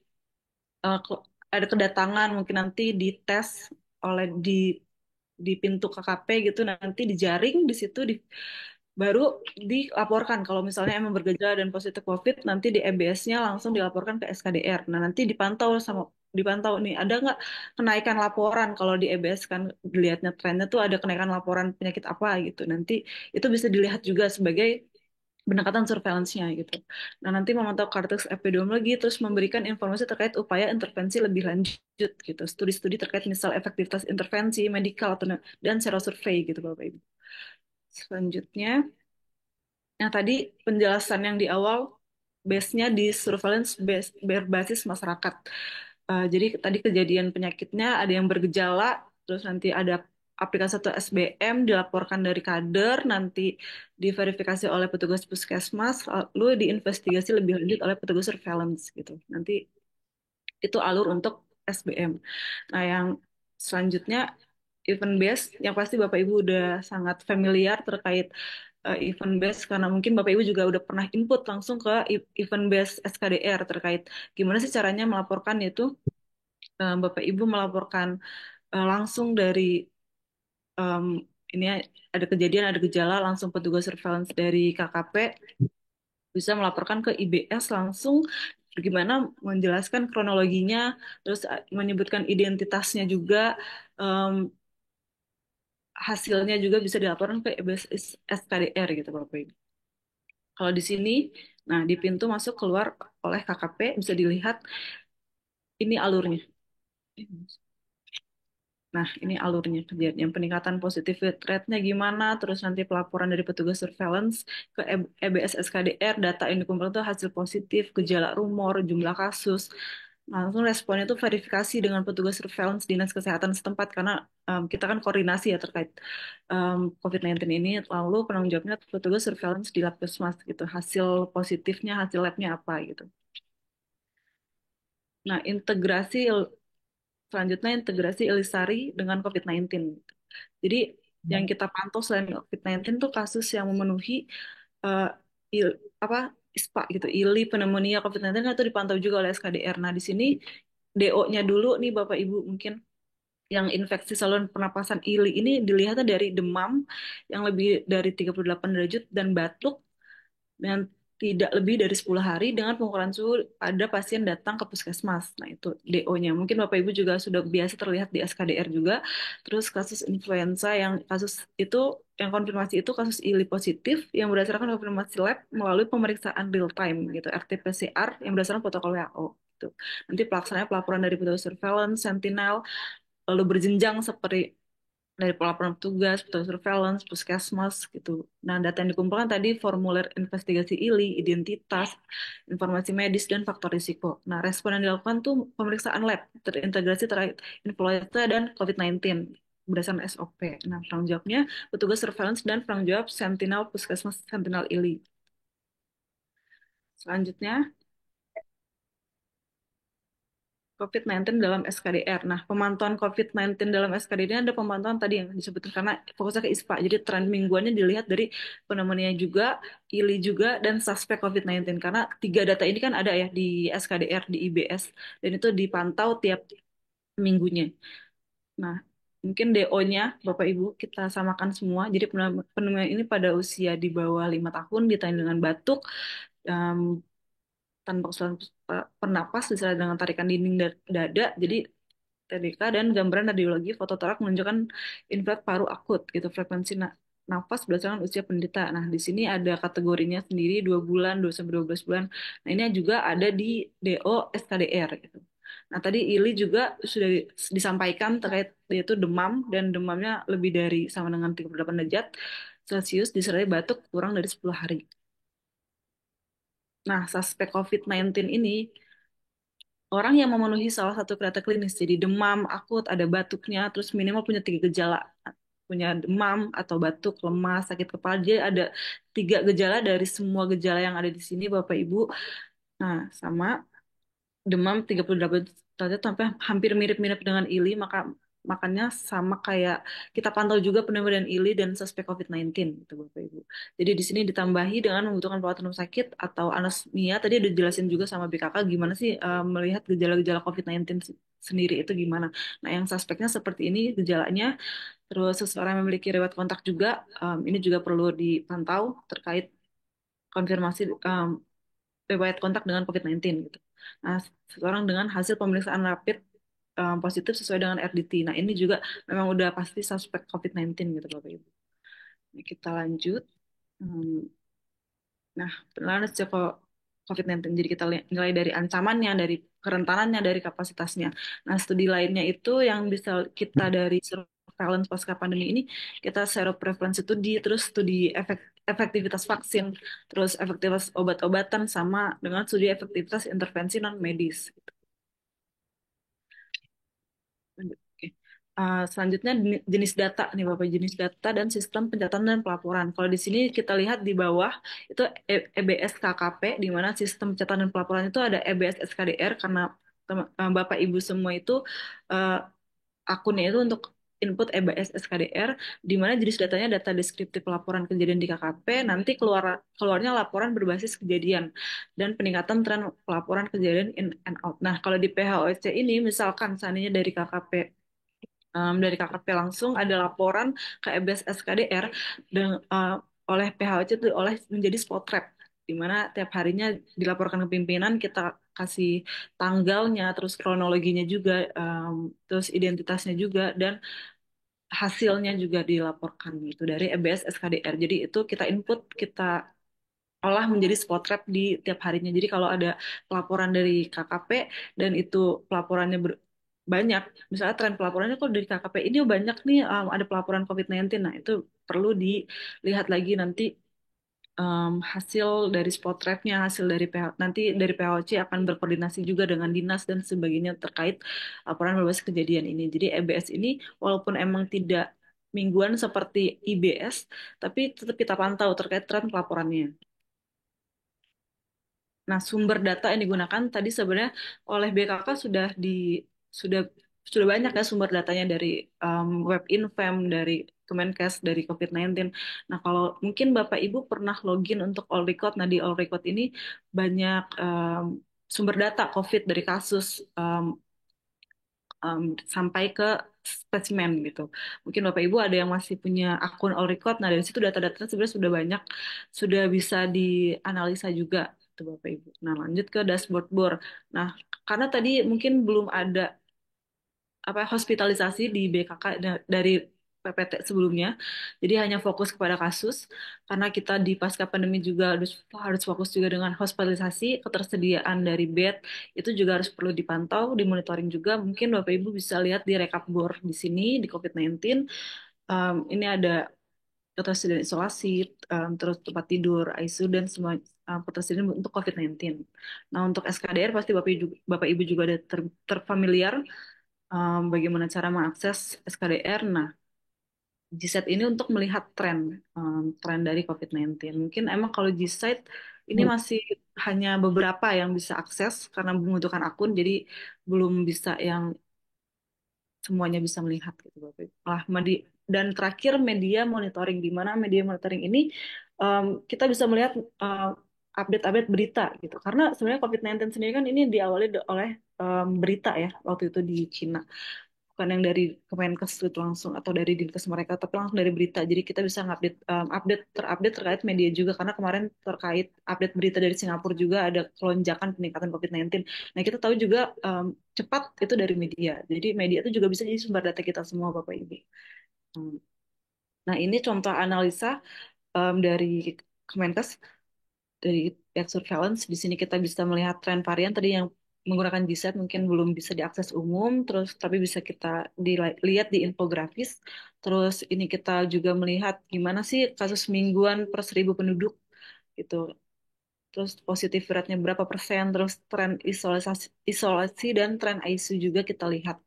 ada kedatangan mungkin nanti dites oleh di pintu KKP gitu, nanti dijaring di situ baru dilaporkan kalau misalnya emang bergejala dan positif COVID, nanti di EBS-nya langsung dilaporkan ke SKDR. Nah, nanti dipantau sama dipantau nih, ada nggak kenaikan laporan kalau di EBS kan dilihatnya trennya tuh ada kenaikan laporan penyakit apa gitu. Nanti itu bisa dilihat juga sebagai pendekatan surveillance-nya gitu. Nah, nanti memantau karakteristik epidemiologi terus memberikan informasi terkait upaya intervensi lebih lanjut gitu. Studi-studi terkait misal efektivitas intervensi medikal atau dan serosurvey gitu Bapak Ibu. Selanjutnya, yang tadi penjelasan yang di awal base-nya di surveillance base berbasis masyarakat. Jadi tadi kejadian penyakitnya ada yang bergejala, terus nanti ada aplikasi atau SBM dilaporkan dari kader, nanti diverifikasi oleh petugas puskesmas, lalu diinvestigasi lebih lanjut oleh petugas surveillance gitu. Nanti itu alur untuk SBM. Nah, yang selanjutnya event base yang pasti Bapak Ibu udah sangat familiar terkait event base karena mungkin Bapak Ibu juga udah pernah input langsung ke event base SKDR terkait gimana sih caranya melaporkan yaitu Bapak Ibu melaporkan langsung dari em, ini ada kejadian ada gejala langsung petugas surveillance dari KKP bisa melaporkan ke IBS langsung gimana menjelaskan kronologinya terus menyebutkan identitasnya juga em, hasilnya juga bisa dilaporkan ke IBS SKDR gitu Bapak Ibu. Kalau di sini, nah di pintu masuk keluar oleh KKP bisa dilihat ini alurnya. Nah, ini alurnya kejadian peningkatan positivity rate-nya gimana, terus nanti pelaporan dari petugas surveillance ke EBS SKDR, data yang dikumpulkan itu hasil positif, gejala rumor, jumlah kasus. Langsung responnya itu verifikasi dengan petugas surveillance dinas kesehatan setempat karena kita kan koordinasi ya terkait COVID-19 ini, lalu penanggung jawabnya petugas surveillance di lab puskesmas gitu, hasil positifnya, hasil labnya apa gitu. Nah, selanjutnya integrasi Elisari dengan COVID-19. Jadi yang kita pantau selain COVID-19 tuh kasus yang memenuhi eh, apa ISPA gitu, ILI pneumonia COVID-19 kan itu dipantau juga oleh SKDR. Nah, di sini DO-nya dulu nih Bapak Ibu mungkin yang infeksi saluran pernapasan ILI ini dilihatnya dari demam yang lebih dari 38 derajat dan batuk dan tidak lebih dari 10 hari dengan pengukuran suhu pada pasien datang ke puskesmas. Nah, itu DO-nya. Mungkin Bapak Ibu juga sudah biasa terlihat di SKDR juga. Terus kasus influenza yang kasus itu yang konfirmasi itu kasus ILI positif yang berdasarkan konfirmasi lab melalui pemeriksaan real time gitu, RT-PCR yang berdasarkan protokol WHO. Gitu. Nanti pelaksanaan pelaporan dari petugas surveillance, sentinel, lalu berjenjang seperti dari pelaporan petugas, petugas surveillance, puskesmas gitu. Nah, data yang dikumpulkan tadi formulir investigasi ILI, identitas, informasi medis dan faktor risiko. Nah, respon yang dilakukan tuh pemeriksaan lab terintegrasi terkait influenza dan COVID-19 berdasarkan SOP. Nah, penanggung jawabnya petugas surveillance dan penanggung jawab sentinel puskesmas sentinel ILI. Selanjutnya COVID-19 dalam SKDR. Nah, pemantauan COVID-19 dalam SKDR ini ada pemantauan tadi yang disebutkan karena fokusnya ke ISPA. Jadi tren mingguannya dilihat dari pneumonia juga, ILI juga, dan suspek COVID-19. Karena tiga data ini kan ada ya di SKDR, di IBS. Dan itu dipantau tiap minggunya. Nah, mungkin DO-nya, Bapak Ibu, kita samakan semua. Jadi pneumonia ini pada usia di bawah 5 tahun, ditandai dengan batuk, tanpa kesulitan pernapas disertai dengan tarikan dinding dada. Jadi TDK dan gambaran radiologi fototorak menunjukkan infrat paru akut gitu frekuensi nafas berdasarkan usia penderita. Nah, di sini ada kategorinya sendiri 2 bulan, 2 sampai 12 bulan. Nah, ini juga ada di DO SKDR gitu. Nah, tadi ILI juga sudah disampaikan terkait yaitu demam dan demamnya lebih dari sama dengan 38 derajat Celcius disertai batuk kurang dari 10 hari. Nah, suspek COVID-19 ini orang yang memenuhi salah satu kriteria klinis, jadi demam akut, ada batuknya, terus minimal punya tiga gejala, punya demam atau batuk, lemas, sakit kepala. Jadi ada tiga gejala dari semua gejala yang ada di sini, Bapak Ibu. Nah, sama demam 38 derajat sampai hampir mirip-mirip dengan ILI, makanya sama kayak kita pantau juga pneumonia dan ILI dan suspek COVID-19 gitu Bapak Ibu. Jadi di sini ditambahi dengan membutuhkan perawatan rumah sakit atau anosmia. Tadi udah dijelasin juga sama BKK gimana sih melihat gejala-gejala COVID-19 sendiri itu gimana. Nah, yang suspeknya seperti ini gejalanya, terus seseorang yang memiliki riwayat kontak juga, ini juga perlu dipantau terkait konfirmasi riwayat kontak dengan COVID-19 gitu. Nah, seseorang dengan hasil pemeriksaan rapid positif sesuai dengan RDT. Nah, ini juga memang udah pasti suspek COVID-19 gitu Bapak Ibu. Nah, kita lanjut. Hmm, Nah, penularan sejak COVID-19. Jadi kita nilai dari ancamannya, dari kerentanannya, dari kapasitasnya. Nah, studi lainnya itu yang bisa kita dari surveillance pasca pandemi ini, kita seroprevalence studi, terus studi efektivitas vaksin, terus efektivitas obat-obatan, sama dengan studi efektivitas intervensi non medis. Lanjut. Oke. Selanjutnya jenis data nih Bapak, jenis data dan sistem pencatatan dan pelaporan. Kalau di sini kita lihat di bawah itu EBS KKP, di mana sistem pencatatan dan pelaporan itu ada EBS SKDR, karena Bapak Ibu semua itu eh, akunnya itu untuk input EBS SKDR, di mana jenis datanya data deskriptif laporan kejadian di KKP, nanti keluarnya laporan berbasis kejadian dan peningkatan tren pelaporan kejadian in and out. Nah, kalau di PHOC ini misalkan seandainya dari KKP langsung ada laporan ke EBS SKDR dan oleh PHOC itu oleh menjadi spot trap, di mana tiap harinya dilaporkan ke pimpinan, kita kasih tanggalnya, terus kronologinya juga, terus identitasnya juga, dan hasilnya juga dilaporkan gitu dari EBS SKDR. Jadi itu kita input, kita olah menjadi spot trap di tiap harinya. Jadi kalau ada pelaporan dari KKP dan itu pelaporannya banyak, misalnya tren pelaporannya kok dari KKP ini banyak nih, ada pelaporan COVID-19. Nah, itu perlu dilihat lagi nanti, hasil dari spot trap-nya, hasil dari nanti dari PHOC akan berkoordinasi juga dengan dinas dan sebagainya terkait laporan berbasis kejadian ini. Jadi EBS ini walaupun emang tidak mingguan seperti IBS, tapi tetap kita pantau terkait tren pelaporannya. Nah, sumber data yang digunakan tadi sebenarnya oleh BKK sudah sudah banyak ya sumber datanya, dari web Infem, dari Kemenkes, dari COVID-19. Nah, kalau mungkin Bapak Ibu pernah login untuk All Record, nah di All Record ini banyak sumber data COVID dari kasus sampai ke spesimen gitu. Mungkin Bapak Ibu ada yang masih punya akun All Record, nah dari situ data-data sebenarnya sudah banyak, sudah bisa dianalisa juga tuh Bapak Ibu. Nah, lanjut ke dashboard board. Nah, karena tadi mungkin belum ada apa hospitalisasi di BKK dari PPT sebelumnya. Jadi hanya fokus kepada kasus, karena kita di pasca pandemi juga harus harus fokus juga dengan hospitalisasi, ketersediaan dari bed itu juga harus perlu dipantau, dimonitoring juga. Mungkin Bapak Ibu bisa lihat di rekap bor di sini di COVID-19. Ini ada ketersediaan isolasi, terus tempat tidur, ICU, dan semua ketersediaan untuk COVID-19. Nah, untuk SKDR pasti Bapak Ibu juga ada terfamiliar bagaimana cara mengakses SKDR. Nah, GSET ini untuk melihat tren dari COVID-19. Mungkin emang kalau GSET ini masih hanya beberapa yang bisa akses karena membutuhkan akun, jadi belum bisa yang semuanya bisa melihat gitu Bapak Ibu. Dan terakhir media monitoring, di mana media monitoring ini kita bisa melihat update-update berita gitu. Karena sebenarnya COVID-19 sendiri kan ini diawali oleh berita ya waktu itu di Cina, bukan yang dari Kemenkes itu langsung atau dari dinkes mereka, tapi langsung dari berita. Jadi kita bisa update terkait media juga, karena kemarin terkait update berita dari Singapura juga ada lonjakan peningkatan COVID-19. Nah, kita tahu juga cepat itu dari media. Jadi media itu juga bisa jadi sumber data kita semua Bapak Ibu. Hmm. Nah, ini contoh analisa dari Kemenkes, dari pihak surveillance. Di sini kita bisa melihat tren varian tadi yang menggunakan GSET mungkin belum bisa diakses umum, terus tapi bisa kita dilihat di infografis. Terus ini kita juga melihat gimana sih kasus mingguan per 1.000 penduduk gitu. Terus positif ratenya berapa persen, terus tren isolasi dan tren ICU juga kita lihat.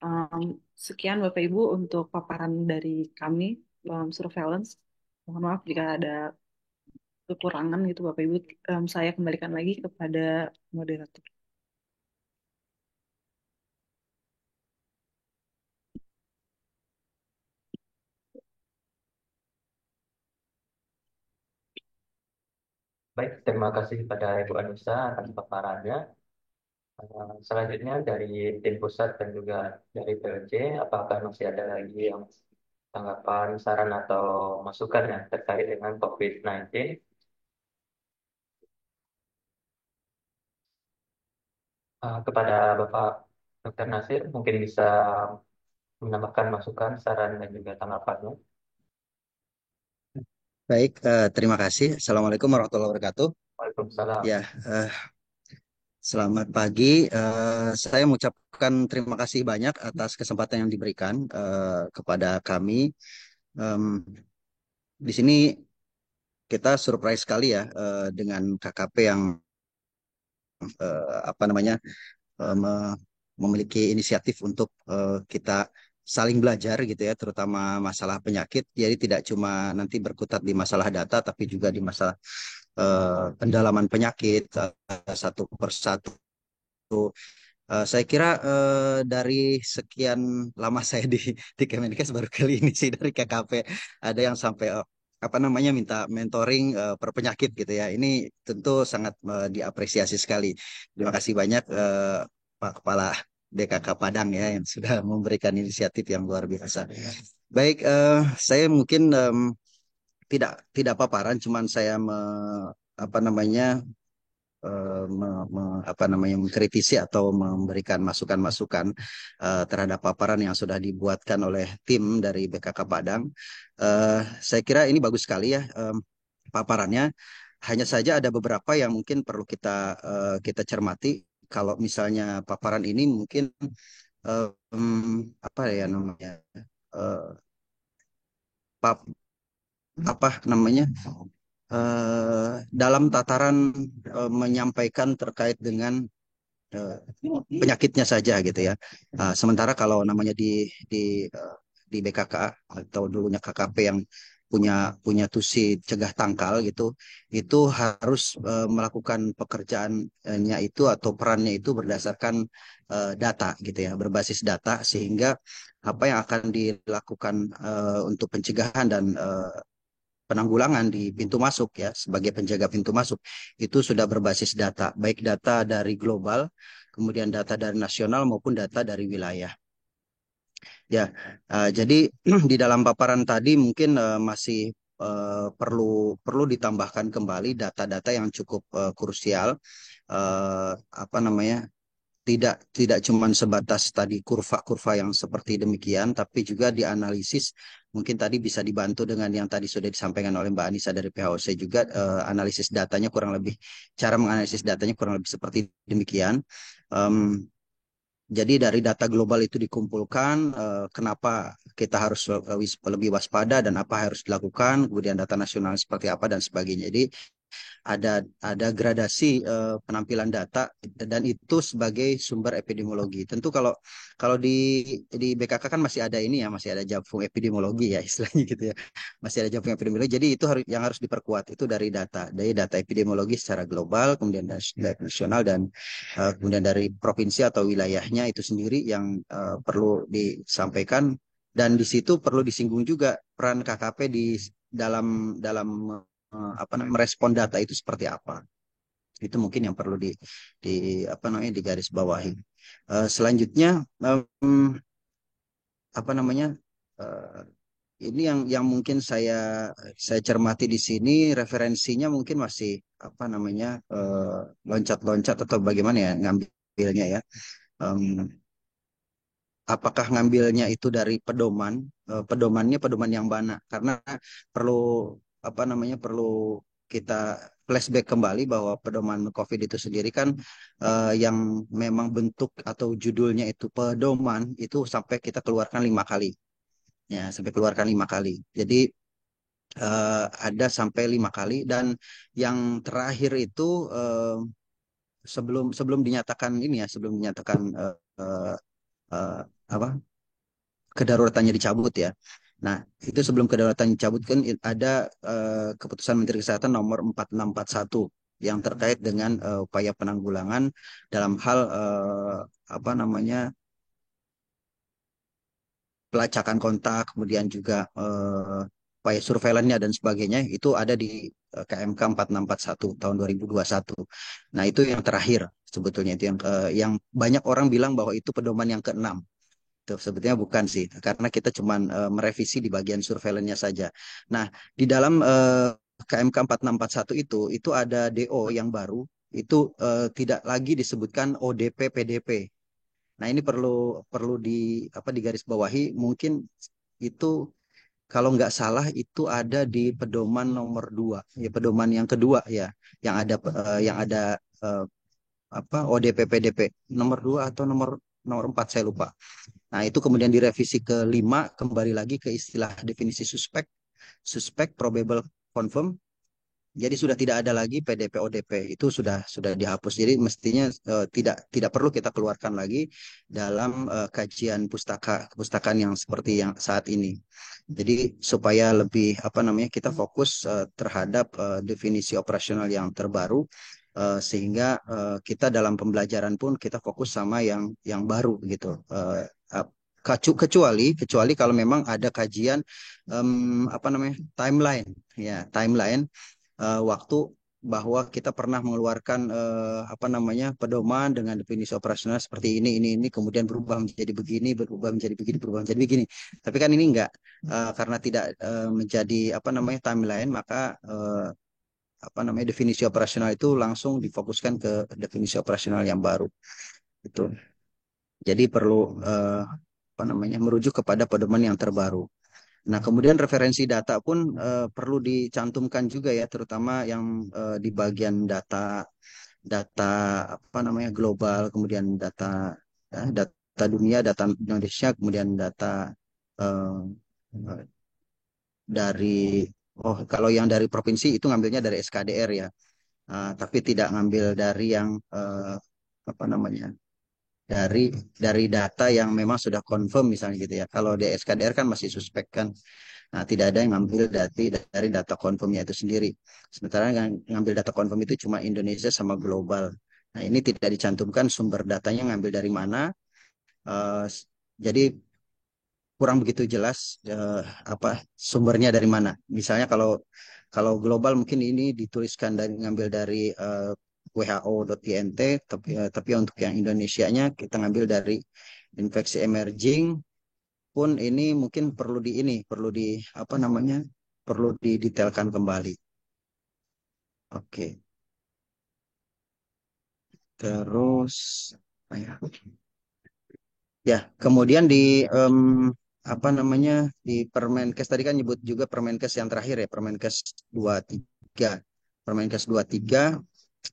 Um, Sekian Bapak Ibu untuk paparan dari kami surveillance. Mohon maaf jika ada kekurangan gitu Bapak Ibu. Saya kembalikan lagi kepada moderator. Baik, terima kasih kepada Ibu Anissa atas paparannya. Selanjutnya dari tim pusat dan juga dari PLC, apakah masih ada lagi yang tanggapan, saran, atau masukan yang terkait dengan COVID-19? Kepada Bapak Dr. Nasir, mungkin bisa menambahkan masukan, saran, dan juga tanggapannya. Baik, terima kasih. Assalamualaikum warahmatullahi wabarakatuh. Waalaikumsalam. Ya, selamat pagi. Saya mengucapkan terima kasih banyak atas kesempatan yang diberikan kepada kami. Em, di sini kita surprise sekali ya dengan KKP yang apa namanya memiliki inisiatif untuk kita saling belajar gitu ya, terutama masalah penyakit. Jadi tidak cuma nanti berkutat di masalah data, tapi juga di masalah pendalaman penyakit satu persatu. Saya kira dari sekian lama saya di Kemenkes baru kali ini sih dari KKP ada yang sampai apa namanya minta mentoring per penyakit gitu ya. Ini tentu sangat diapresiasi sekali. Terima kasih banyak Pak Kepala DKK Padang ya yang sudah memberikan inisiatif yang luar biasa. Baik, saya mungkin tidak paparan, cuman saya apa namanya apa namanya mengkritisi atau memberikan masukan-masukan terhadap paparan yang sudah dibuatkan oleh tim dari BKK Padang. Saya kira ini bagus sekali ya paparannya. Hanya saja ada beberapa yang mungkin perlu kita cermati. Kalau misalnya paparan ini mungkin apa ya namanya eh, pap- apa namanya dalam tataran menyampaikan terkait dengan eh, penyakitnya saja gitu ya. Sementara kalau namanya di BKK atau dulunya KKP yang punya punya tusi cegah tangkal gitu, itu harus melakukan pekerjaannya itu atau perannya itu berdasarkan data gitu ya, berbasis data sehingga apa yang akan dilakukan untuk pencegahan dan penanggulangan di pintu masuk ya sebagai penjaga pintu masuk itu sudah berbasis data, baik data dari global, kemudian data dari nasional maupun data dari wilayah. Ya, jadi di dalam paparan tadi mungkin masih perlu perlu ditambahkan kembali data-data yang cukup krusial, apa namanya tidak cuma sebatas tadi kurva-kurva yang seperti demikian, tapi juga dianalisis. Mungkin tadi bisa dibantu dengan yang tadi sudah disampaikan oleh Mbak Anissa dari PHOC juga, analisis datanya kurang lebih, cara menganalisis datanya kurang lebih seperti demikian. Em, jadi dari data global itu dikumpulkan, kenapa kita harus lebih waspada dan apa yang harus dilakukan, kemudian data nasional seperti apa dan sebagainya. Jadi ada gradasi penampilan data dan itu sebagai sumber epidemiologi. Tentu kalau kalau di BKK kan masih ada ini ya, masih ada Japung epidemiologi ya istilahnya gitu ya. Masih ada Japung epidemiologi. Jadi itu harus yang harus diperkuat itu dari data epidemiologi secara global, kemudian dari nasional dan kemudian dari provinsi atau wilayahnya itu sendiri yang perlu disampaikan dan di situ perlu disinggung juga peran KKP di dalam apa namanya merespon data itu seperti apa. Itu mungkin yang perlu di apa namanya digarisbawahi. Selanjutnya apa namanya eh, ini yang mungkin saya cermati di sini referensinya mungkin masih apa namanya loncat-loncat atau bagaimana ya ngambilnya ya. Em, apakah ngambilnya itu dari pedoman, pedomannya pedoman yang mana? Karena perlu apa namanya perlu kita flashback kembali bahwa pedoman COVID itu sendiri kan yang memang bentuk atau judulnya itu pedoman itu sampai kita keluarkan 5 kali, ya sampai keluarkan 5 kali. Jadi ada sampai 5 kali dan yang terakhir itu sebelum sebelum dinyatakan ini ya sebelum dinyatakan eh, eh, apa kedaruratannya dicabut ya. Nah, itu sebelum kedaruratan dicabut kan ada keputusan Menteri Kesehatan nomor 4641 yang terkait dengan upaya penanggulangan dalam hal apa namanya pelacakan kontak, kemudian juga upaya surveillance dan sebagainya itu ada di KMK 4641 tahun 2021. Nah, itu yang terakhir sebetulnya itu yang banyak orang bilang bahwa itu pedoman yang keenam. Itu sebetulnya bukan sih, karena kita cuma merevisi di bagian surveillance-nya saja. Nah, di dalam KMK 4641 itu ada DO yang baru itu tidak lagi disebutkan ODP PDP. Nah, ini perlu perlu digarisbawahi. Mungkin itu kalau nggak salah itu ada di pedoman nomor 2, ya pedoman yang kedua ya, yang ada eh, ODP PDP nomor 2 atau nomor nomor 4 saya lupa. Nah, itu kemudian direvisi ke 5, kembali lagi ke istilah definisi suspek, suspek probable confirm. Jadi sudah tidak ada lagi PDP ODP, itu sudah dihapus. Jadi mestinya tidak perlu kita keluarkan lagi dalam kajian kepustakaan yang seperti yang saat ini. Jadi supaya lebih apa namanya kita fokus terhadap definisi operasional yang terbaru, sehingga kita dalam pembelajaran pun kita fokus sama yang baru gitu. Kecuali kalau memang ada kajian apa namanya timeline, ya timeline waktu bahwa kita pernah mengeluarkan apa namanya pedoman dengan definisi operasional seperti ini, kemudian berubah menjadi begini, berubah menjadi begini, berubah menjadi begini. Tapi kan ini enggak, karena tidak menjadi apa namanya timeline, maka apa namanya definisi operasional itu langsung difokuskan ke definisi operasional yang baru. Itu. Jadi perlu apa namanya merujuk kepada pedoman yang terbaru. Nah, kemudian referensi data pun perlu dicantumkan juga ya, terutama yang di bagian data data apa namanya global, kemudian data dunia, data Indonesia, kemudian data eh, eh, dari kalau yang dari provinsi itu ngambilnya dari SKDR ya. Tapi tidak ngambil dari yang apa namanya dari data yang memang sudah confirm misalnya gitu ya. Kalau di SKDR kan masih suspek kan. Nah, tidak ada yang ngambil dari data confirmnya itu sendiri. Sementara yang ngambil data confirm itu cuma Indonesia sama global. Nah, ini tidak dicantumkan sumber datanya ngambil dari mana. Eh, jadi kurang begitu jelas apa sumbernya dari mana. Misalnya kalau kalau global mungkin ini dituliskan dari ngambil dari WHO.int, tapi untuk yang Indonesianya kita ngambil dari infeksi emerging pun ini mungkin perlu di apa namanya perlu didetailkan kembali. Oke, terus apa ya? Ya, kemudian di apa namanya di Permenkes tadi kan nyebut juga Permenkes yang terakhir ya, Permenkes 23. Permenkes 23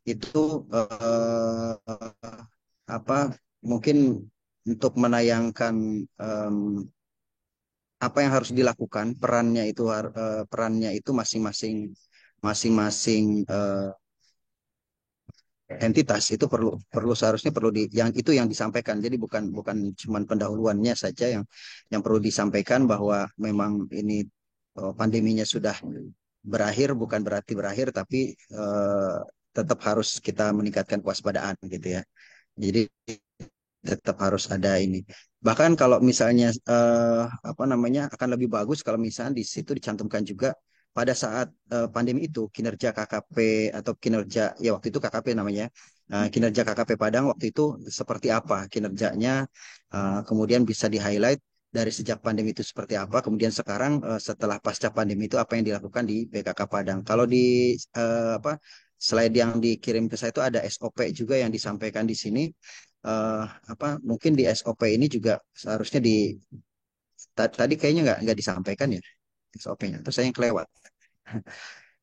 itu apa mungkin untuk menayangkan em, apa yang harus dilakukan, perannya itu masing-masing masing-masing entitas itu perlu perlu seharusnya perlu yang itu yang disampaikan. Jadi bukan bukan cuma pendahuluannya saja yang perlu disampaikan bahwa memang ini pandeminya sudah berakhir, bukan berarti berakhir, tapi tetap harus kita meningkatkan kewaspadaan gitu ya. Jadi tetap harus ada ini. Bahkan kalau misalnya apa namanya akan lebih bagus kalau misalnya di situ dicantumkan juga pada saat pandemi itu kinerja KKP atau kinerja ya waktu itu KKP namanya. Kinerja KKP Padang waktu itu seperti apa kinerjanya, kemudian bisa di-highlight dari sejak pandemi itu seperti apa, kemudian sekarang setelah pasca pandemi itu apa yang dilakukan di BKK Padang. Kalau di apa slide yang dikirim ke saya itu ada SOP juga yang disampaikan di sini. eh, apa mungkin di SOP ini juga seharusnya tadi kayaknya nggak disampaikan ya SOP-nya, terus saya yang kelewat.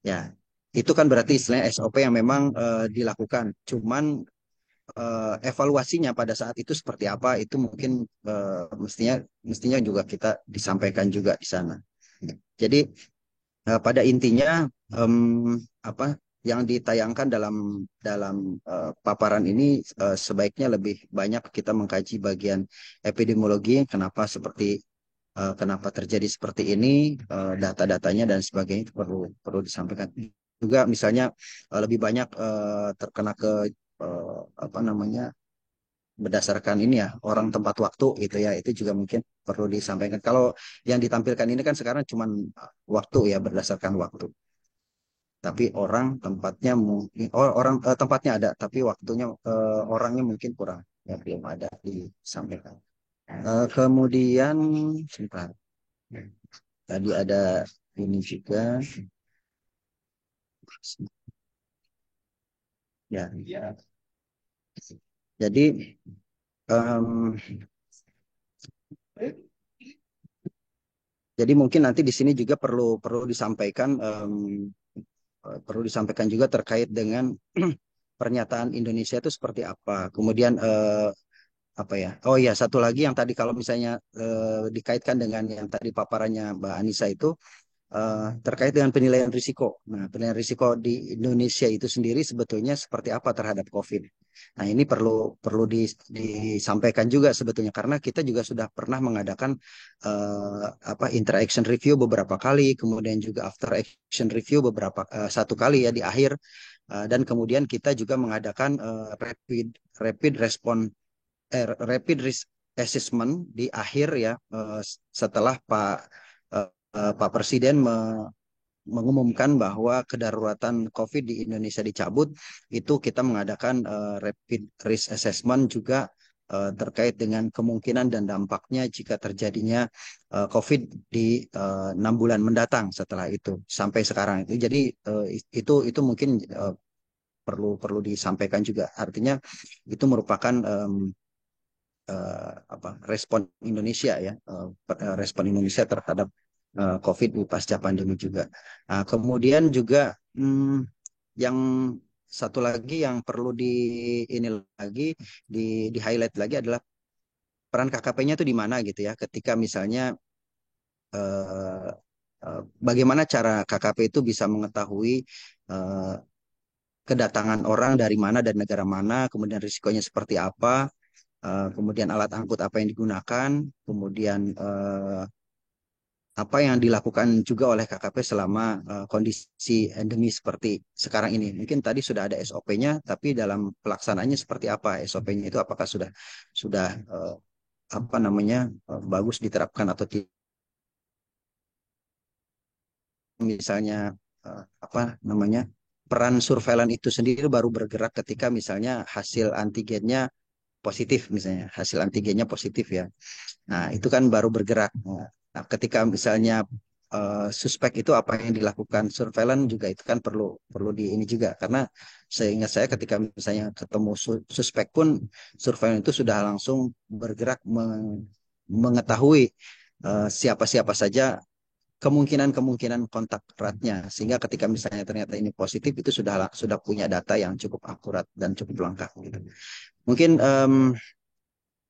Ya, itu kan berarti istilahnya SOP yang memang dilakukan. Cuman evaluasinya pada saat itu seperti apa itu mungkin mestinya mestinya juga kita disampaikan juga di sana. Jadi pada intinya em, apa yang ditayangkan dalam dalam paparan ini sebaiknya lebih banyak kita mengkaji bagian epidemiologi, kenapa terjadi seperti ini, data-datanya dan sebagainya itu perlu perlu disampaikan. Juga misalnya lebih banyak terkena ke apa namanya berdasarkan ini ya orang tempat waktu gitu ya itu juga mungkin perlu disampaikan. Kalau yang ditampilkan ini kan sekarang cuma waktu ya berdasarkan waktu. Tapi orang tempatnya mungkin tempatnya ada tapi waktunya orangnya mungkin kurang ya belum ada disampaikan. Kemudian sebentar. Tadi ada ini juga. Ya, jadi em, jadi mungkin nanti di sini juga perlu perlu disampaikan perlu disampaikan juga terkait dengan pernyataan Indonesia itu seperti apa. Kemudian apa ya? Oh ya, satu lagi yang tadi kalau misalnya dikaitkan dengan yang tadi paparannya Mbak Anissa itu terkait dengan penilaian risiko. Nah, penilaian risiko di Indonesia itu sendiri sebetulnya seperti apa terhadap COVID. Nah, ini perlu perlu disampaikan juga sebetulnya karena kita juga sudah pernah mengadakan apa interaction review beberapa kali, kemudian juga after action review beberapa satu kali ya di akhir. Dan kemudian kita juga mengadakan rapid response rapid risk assessment di akhir ya setelah Pak Presiden mengumumkan bahwa kedaruratan COVID di Indonesia dicabut, itu kita mengadakan rapid risk assessment juga terkait dengan kemungkinan dan dampaknya jika terjadinya COVID di 6 bulan mendatang setelah itu sampai sekarang itu. Jadi itu mungkin perlu perlu disampaikan juga. Artinya itu merupakan apa respon Indonesia ya respon Indonesia terhadap COVID di pasca pandemi juga. Nah, kemudian juga yang satu lagi yang perlu di ini lagi di highlight lagi adalah peran KKP-nya itu di mana gitu ya. Ketika misalnya eh, bagaimana cara KKP itu bisa mengetahui eh, kedatangan orang dari mana dan negara mana, kemudian risikonya seperti apa, kemudian alat angkut apa yang digunakan, kemudian apa yang dilakukan juga oleh KKP selama kondisi endemi seperti sekarang ini. Mungkin tadi sudah ada SOP-nya, tapi dalam pelaksanaannya seperti apa SOP-nya itu? Apakah sudah apa namanya bagus diterapkan atau tidak? Misalnya apa namanya peran surveillance itu sendiri baru bergerak ketika misalnya hasil antigennya positif, misalnya hasil antigennya positif ya. Nah, itu kan baru bergerak. Nah, ketika misalnya suspek itu apa yang dilakukan surveillance juga itu kan perlu perlu di ini juga karena seingat saya ketika misalnya ketemu suspek pun surveillance itu sudah langsung bergerak mengetahui siapa-siapa saja kemungkinan-kemungkinan kontak eratnya sehingga ketika misalnya ternyata ini positif itu sudah punya data yang cukup akurat dan cukup lengkap gitu. Mungkin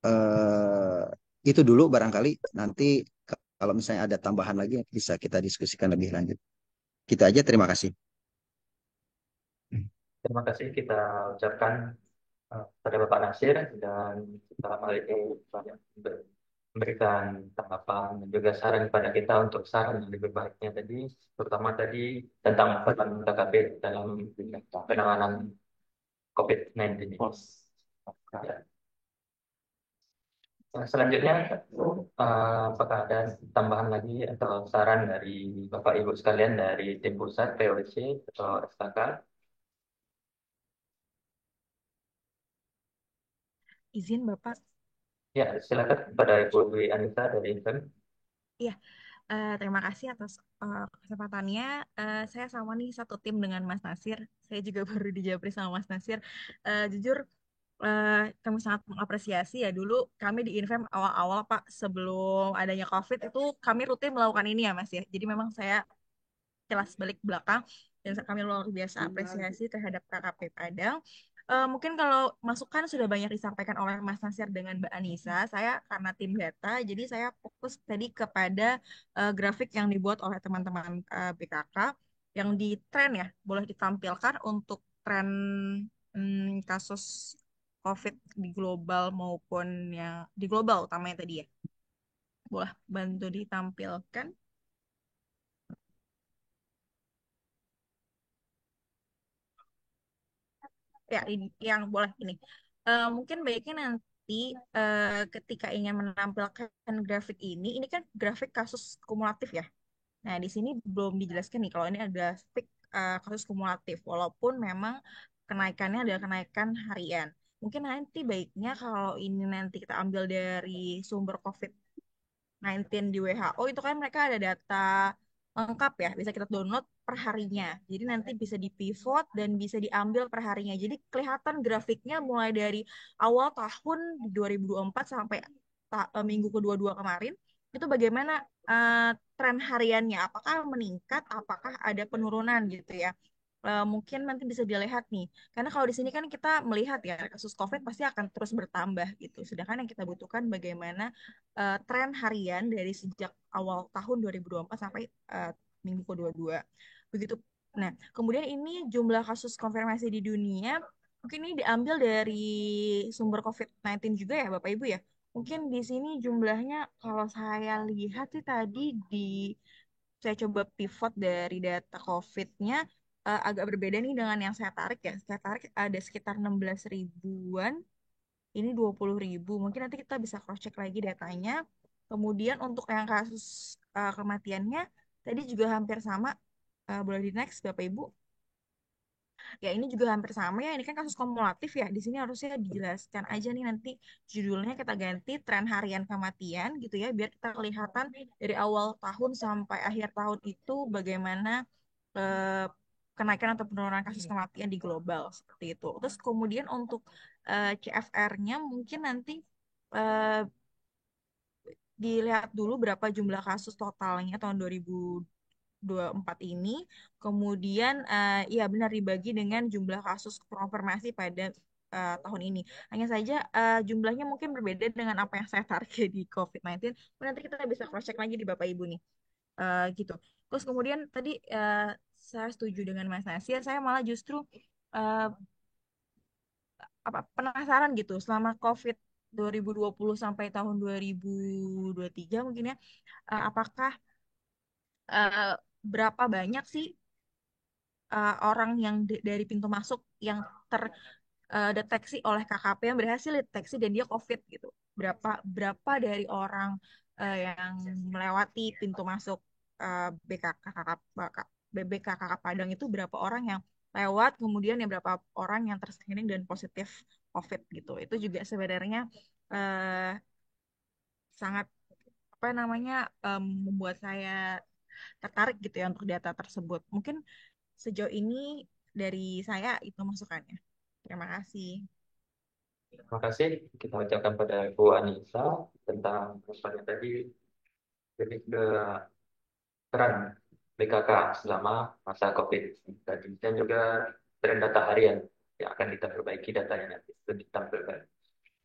eh, itu dulu barangkali nanti kalau misalnya ada tambahan lagi bisa kita diskusikan lebih lanjut. Kita aja terima kasih. Terima kasih kita ucapkan pada Bapak Nasir dan setelah hal ini banyak memberikan tanggapan dan juga saran kepada kita untuk saran yang lebih baiknya tadi, terutama tadi tentang peran KKP dalam penanganan COVID-19 ini. Ya. Nah, selanjutnya, apakah ada tambahan lagi atau saran dari Bapak Ibu sekalian dari tim pusat POC atau SKK? Izin Bapak. Ya, silakan kepada Ibu Dwi Anita dari Infem. Iya, terima kasih atas kesempatannya. Saya sama nih satu tim dengan Mas Nasir. Saya juga baru dijabri sama Mas Nasir. Jujur, eh, kami sangat mengapresiasi ya. Dulu kami di Infem awal-awal Pak, sebelum adanya COVID itu kami rutin melakukan ini ya Mas ya. Jadi memang saya kelas balik belakang dan kami luar biasa apresiasi terhadap KKP Padang. Mungkin kalau masukan sudah banyak disampaikan oleh Mas Nasir dengan Mbak Anissa, saya karena tim data, jadi saya fokus tadi kepada grafik yang dibuat oleh teman-teman BKK yang di tren ya, boleh ditampilkan untuk tren kasus COVID di global maupun yang di global utamanya tadi ya. Boleh bantu ditampilkan? Ya ini yang boleh ini. Mungkin baiknya nanti ketika ingin menampilkan grafik ini kan grafik kasus kumulatif ya. Nah di sini belum dijelaskan nih kalau ini ada grafik kasus kumulatif walaupun memang kenaikannya adalah kenaikan harian. Mungkin nanti baiknya kalau ini nanti kita ambil dari sumber COVID-19 di WHO itu kan mereka ada data lengkap ya, bisa kita download per harinya. Jadi nanti bisa di-pivot dan bisa diambil per harinya. Jadi kelihatan grafiknya mulai dari awal tahun 2024 sampai minggu kedua-dua kemarin, itu bagaimana tren hariannya, apakah meningkat, apakah ada penurunan gitu ya. Mungkin nanti bisa dilihat nih, karena kalau di sini kan kita melihat ya kasus COVID pasti akan terus bertambah gitu. Sedangkan yang kita butuhkan bagaimana tren harian dari sejak awal tahun 2024 sampai minggu kedua-dua. Begitu. Nah, kemudian ini jumlah kasus konfirmasi di dunia, mungkin ini diambil dari sumber COVID-19 juga ya Bapak Ibu ya. Mungkin di sini jumlahnya kalau saya lihat sih tadi saya coba pivot dari data COVID-nya agak berbeda nih dengan yang saya tarik ya. Saya tarik ada sekitar 16 ribuan, ini 20 ribu. Mungkin nanti kita bisa cross check lagi datanya. Kemudian untuk yang kasus kematiannya tadi juga hampir sama. Boleh di next Bapak Ibu. Ya ini juga hampir sama ya. Ini kan kasus kumulatif ya. Di sini harusnya dijelaskan aja nih nanti judulnya kita ganti tren harian kematian gitu ya. Biar kita kelihatan dari awal tahun sampai akhir tahun itu bagaimana eh, kenaikan atau penurunan kasus kematian di global seperti itu. Terus kemudian untuk CFR-nya mungkin nanti eh, dilihat dulu berapa jumlah kasus totalnya tahun 2024 ini. Kemudian ya benar dibagi dengan jumlah kasus konfirmasi pada tahun ini. Hanya saja jumlahnya mungkin berbeda dengan apa yang saya tarik di COVID-19. Nanti kita bisa cross check lagi di Bapak Ibu nih. Gitu. Terus kemudian tadi saya setuju dengan Mas Nasir, saya malah justru eh, penasaran gitu selama COVID 2020 sampai tahun 2023 mungkin ya, apakah eh, berapa banyak sih orang yang dari pintu masuk yang terdeteksi oleh KKP yang berhasil deteksi dan dia COVID gitu. Berapa berapa dari orang yang melewati pintu masuk BBKK Padang itu berapa orang yang lewat, kemudian ya berapa orang yang terscreening dan positif COVID gitu. Itu juga sebenarnya eh, sangat apa namanya membuat saya tertarik gitu ya untuk data tersebut. Mungkin sejauh ini dari saya itu masukannya. Terima kasih. Terima kasih kita ucapkan pada Bu Anissa tentang pesannya tadi, jadi peran BKK selama masa COVID tadi, dan juga tren data harian yang akan kita perbaiki datanya nanti sudah ditampilkan.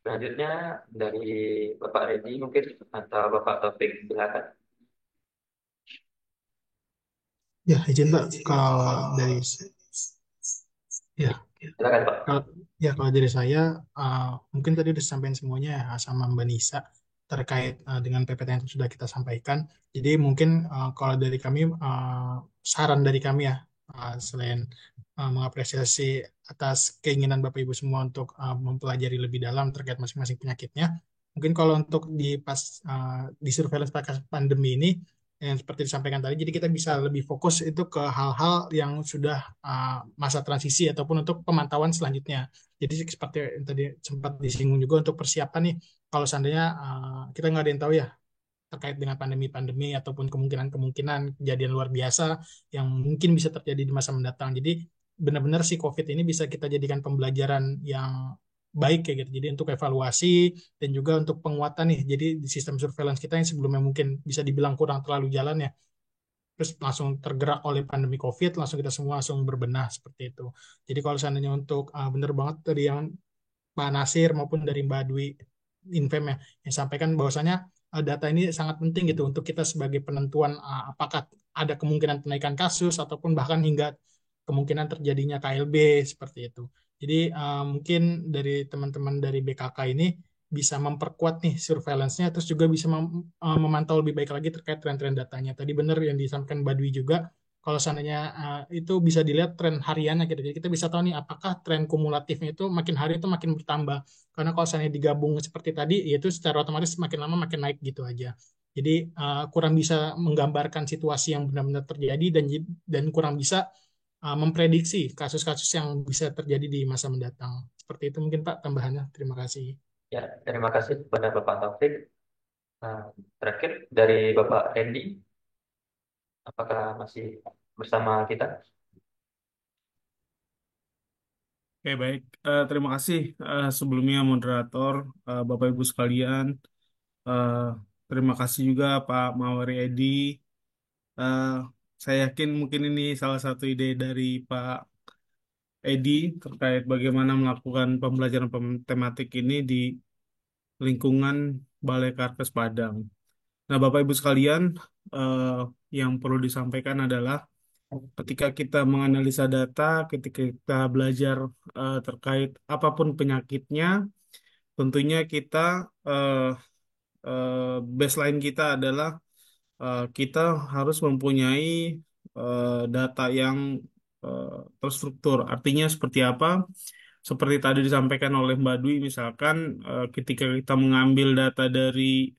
Selanjutnya dari Bapak Redi mungkin atau Bapak Taufik, silakan. Ya, izin Pak, kalau dari ya, Silakan Pak. kalau kalau dari saya mungkin tadi udah disampaikan semuanya ya sama Mbak Nisa terkait dengan PPT yang sudah kita sampaikan. Jadi mungkin kalau dari kami saran dari kami ya selain mengapresiasi atas keinginan Bapak Ibu semua untuk mempelajari lebih dalam terkait masing-masing penyakitnya. Mungkin kalau untuk di surveillance pasca pandemi ini yang seperti disampaikan tadi, jadi kita bisa lebih fokus itu ke hal-hal yang sudah masa transisi ataupun untuk pemantauan selanjutnya. Jadi seperti yang tadi sempat disinggung juga untuk persiapan nih, kalau seandainya kita nggak ada yang tahu ya terkait dengan pandemi-pandemi ataupun kemungkinan-kemungkinan kejadian luar biasa yang mungkin bisa terjadi di masa mendatang. Jadi benar-benar si COVID ini bisa kita jadikan pembelajaran yang baik kayak gitu. Jadi untuk evaluasi dan juga untuk penguatan nih. Jadi di sistem surveillance kita yang sebelumnya mungkin bisa dibilang kurang terlalu jalan ya, terus langsung tergerak oleh pandemi COVID, langsung kita semua langsung berbenah seperti itu. Jadi kalau seandainya untuk benar banget dari yang Pak Nasir maupun dari Mbak Dwi Infem ya, yang sampaikan bahwasanya data ini sangat penting gitu untuk kita sebagai penentuan apakah ada kemungkinan kenaikan kasus ataupun bahkan hingga kemungkinan terjadinya KLB seperti itu. Jadi mungkin dari teman-teman dari BKK ini bisa memperkuat nih surveillance-nya, terus juga bisa memantau lebih baik lagi terkait tren-tren datanya. Tadi benar yang disampaikan Badwi juga, kalau seandainya itu bisa dilihat tren hariannya gitu. Jadi kita bisa tahu nih apakah tren kumulatifnya itu makin hari itu makin bertambah. Karena kalau seandainya digabung seperti tadi, yaitu secara otomatis makin lama makin naik gitu aja. Jadi kurang bisa menggambarkan situasi yang benar-benar terjadi dan kurang bisa memprediksi kasus-kasus yang bisa terjadi di masa mendatang. Seperti itu mungkin Pak tambahannya. Terima kasih. Ya, terima kasih kepada Bapak Taufik. Terakhir dari Bapak Randy. Apakah masih bersama kita? Oke, baik. Terima kasih sebelumnya moderator, Bapak Ibu sekalian. Eh, Terima kasih juga Pak Mawari Edi. Eh, saya yakin mungkin ini salah satu ide dari Pak Edi terkait bagaimana melakukan pembelajaran tematik ini di lingkungan Balai Karkes Padang. Nah, Bapak Ibu sekalian, eh, yang perlu disampaikan adalah ketika kita menganalisa data, ketika kita belajar terkait apapun penyakitnya, tentunya kita eh, baseline kita adalah kita harus mempunyai data yang eh, terstruktur. Artinya seperti apa? Seperti tadi disampaikan oleh Mbak Dwi, misalkan ketika kita mengambil data dari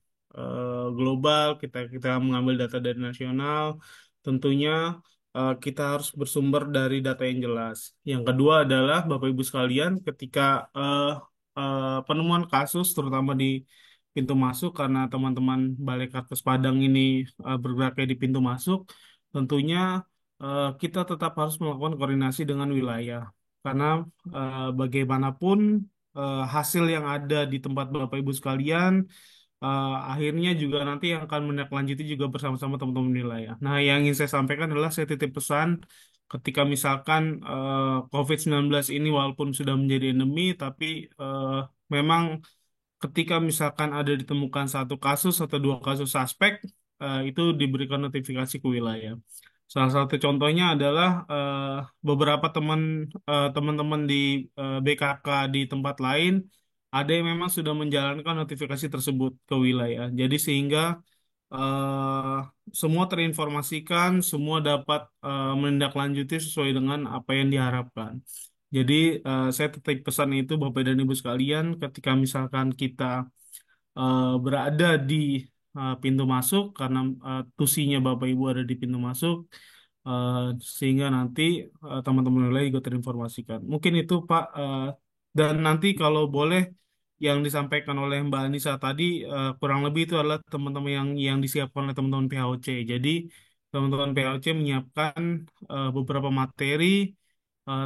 global, kita mengambil data dari nasional, tentunya kita harus bersumber dari data yang jelas. Yang kedua adalah Bapak Ibu sekalian, ketika penemuan kasus, terutama di pintu masuk, karena teman-teman Balai Karkes Padang ini bergeraknya di pintu masuk, tentunya kita tetap harus melakukan koordinasi dengan wilayah. Karena bagaimanapun hasil yang ada di tempat Bapak Ibu sekalian akhirnya juga nanti yang akan menindaklanjuti juga bersama-sama teman-teman wilayah. Nah, yang ingin saya sampaikan adalah saya titip pesan ketika misalkan COVID-19 ini walaupun sudah menjadi endemi, tapi memang ketika misalkan ada ditemukan satu kasus atau dua kasus suspek, itu diberikan notifikasi ke wilayah. Salah satu contohnya adalah beberapa teman-teman di BKK di tempat lain ada yang memang sudah menjalankan notifikasi tersebut ke wilayah. Jadi sehingga eh, semua terinformasikan, semua dapat menindaklanjuti sesuai dengan apa yang diharapkan. Jadi saya titip pesan itu Bapak dan Ibu sekalian, ketika misalkan kita berada di pintu masuk, karena tusinya Bapak Ibu ada di pintu masuk, eh, sehingga nanti teman-teman lain juga terinformasikan. Mungkin itu Pak. Dan nanti kalau boleh yang disampaikan oleh Mbak Anissa tadi kurang lebih itu adalah teman-teman yang disiapkan oleh teman-teman PHOC. Jadi teman-teman PHOC menyiapkan beberapa materi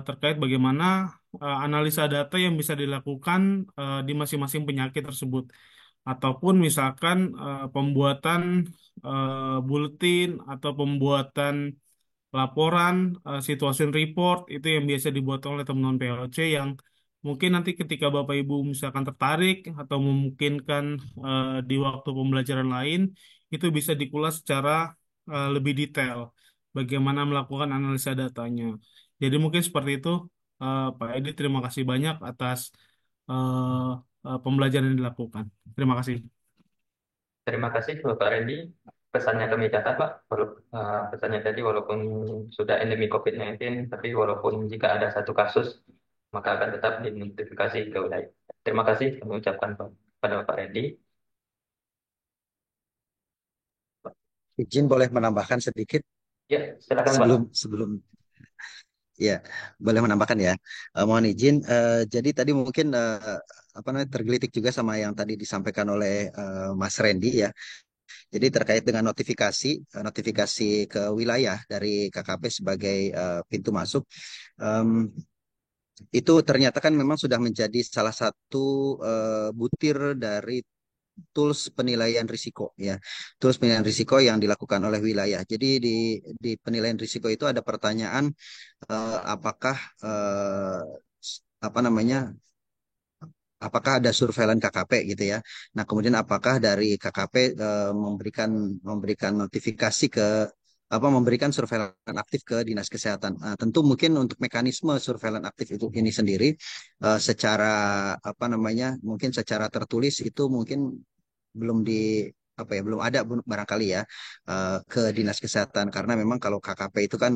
terkait bagaimana analisa data yang bisa dilakukan di masing-masing penyakit tersebut, ataupun misalkan pembuatan buletin atau pembuatan laporan situation report itu yang biasa dibuat oleh teman-teman PLC, yang mungkin nanti ketika Bapak Ibu misalkan tertarik atau memungkinkan di waktu pembelajaran lain itu bisa dikulas secara lebih detail bagaimana melakukan analisa datanya. Jadi mungkin seperti itu, Pak Edi, terima kasih banyak atas eh, pembelajaran yang dilakukan. Terima kasih. Terima kasih Bapak Randy. Pesannya kami catat Pak. Pesannya tadi walaupun sudah endemi COVID-19, tapi walaupun jika ada satu kasus, maka akan tetap dinotifikasi ke wilayah. Terima kasih kami ucapkan Pak, pada Bapak Randy. Izin boleh menambahkan sedikit Ya, silakan Pak. sebelum sebelum ya boleh menambahkan ya. Mohon izin. Jadi tadi mungkin apa namanya tergelitik juga sama yang tadi disampaikan oleh Mas Randy ya. Jadi terkait dengan notifikasi ke wilayah dari KKP sebagai pintu masuk, em, itu ternyata kan memang sudah menjadi salah satu butir dari tools penilaian risiko ya. Tools penilaian risiko yang dilakukan oleh wilayah. Jadi di penilaian risiko itu ada pertanyaan apakah apa namanya apakah ada surveillance KKP gitu ya. Nah, kemudian apakah dari KKP memberikan memberikan notifikasi ke apa memberikan surveillance aktif ke Dinas Kesehatan. Tentu mungkin untuk mekanisme surveillance aktif itu ini sendiri secara apa namanya mungkin secara tertulis itu mungkin belum di apa ya belum ada barangkali ya ke Dinas Kesehatan karena memang kalau KKP itu kan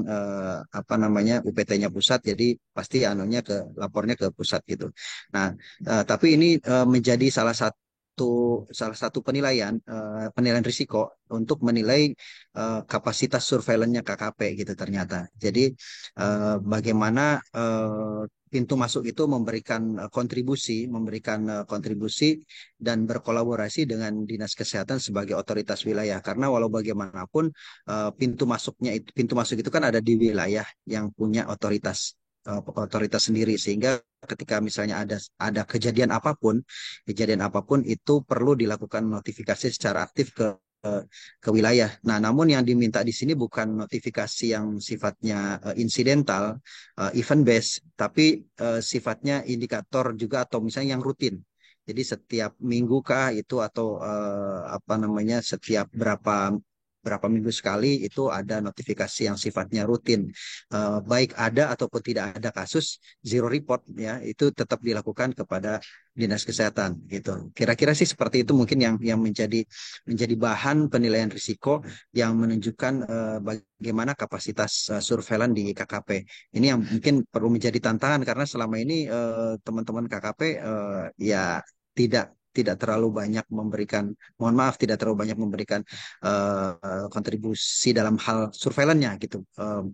apa namanya UPT-nya pusat jadi pasti anunya ke lapornya ke pusat gitu. Nah, tapi ini menjadi salah satu satu penilaian risiko untuk menilai kapasitas surveillance-nya KKP gitu ternyata. Jadi bagaimana pintu masuk itu memberikan kontribusi dan berkolaborasi dengan Dinas Kesehatan sebagai otoritas wilayah. Karena walau bagaimanapun pintu masuk itu kan ada di wilayah yang punya otoritas sendiri, sehingga ketika misalnya ada kejadian apapun itu perlu dilakukan notifikasi secara aktif ke wilayah. Nah, namun yang diminta di sini bukan notifikasi yang sifatnya insidental, event based, tapi sifatnya indikator juga atau misalnya yang rutin. Jadi setiap minggu kah itu atau apa namanya setiap berapa minggu sekali itu ada notifikasi yang sifatnya rutin. Baik ada ataupun tidak ada kasus, zero report ya itu tetap dilakukan kepada Dinas Kesehatan gitu. Kira-kira sih seperti itu mungkin yang menjadi bahan penilaian risiko yang menunjukkan bagaimana kapasitas surveillance di KKP. Ini yang mungkin perlu menjadi tantangan karena selama ini teman-teman KKP ya tidak terlalu banyak memberikan, mohon maaf, tidak terlalu banyak memberikan kontribusi dalam hal surveillance-nya gitu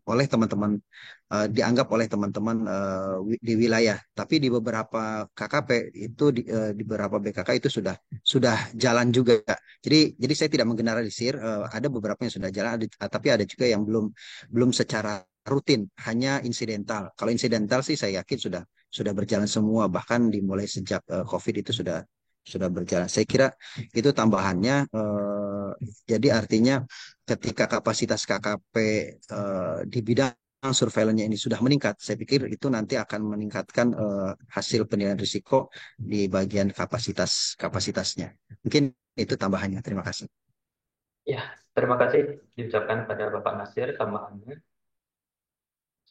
oleh teman-teman, dianggap oleh teman-teman di wilayah. Tapi di beberapa KKP itu di beberapa BKK itu sudah jalan juga. Jadi saya tidak menggeneralisir, ada beberapa yang sudah jalan, tapi ada juga yang belum secara rutin, hanya insidental. Kalau insidental sih saya yakin sudah berjalan semua, bahkan dimulai sejak COVID itu sudah berjalan. Saya kira itu tambahannya. Jadi artinya ketika kapasitas KKP di bidang surveillance ini sudah meningkat, saya pikir itu nanti akan meningkatkan hasil penilaian risiko di bagian kapasitasnya. Mungkin itu tambahannya. Terima kasih. Ya, terima kasih diucapkan pada Bapak Nasir tambahannya.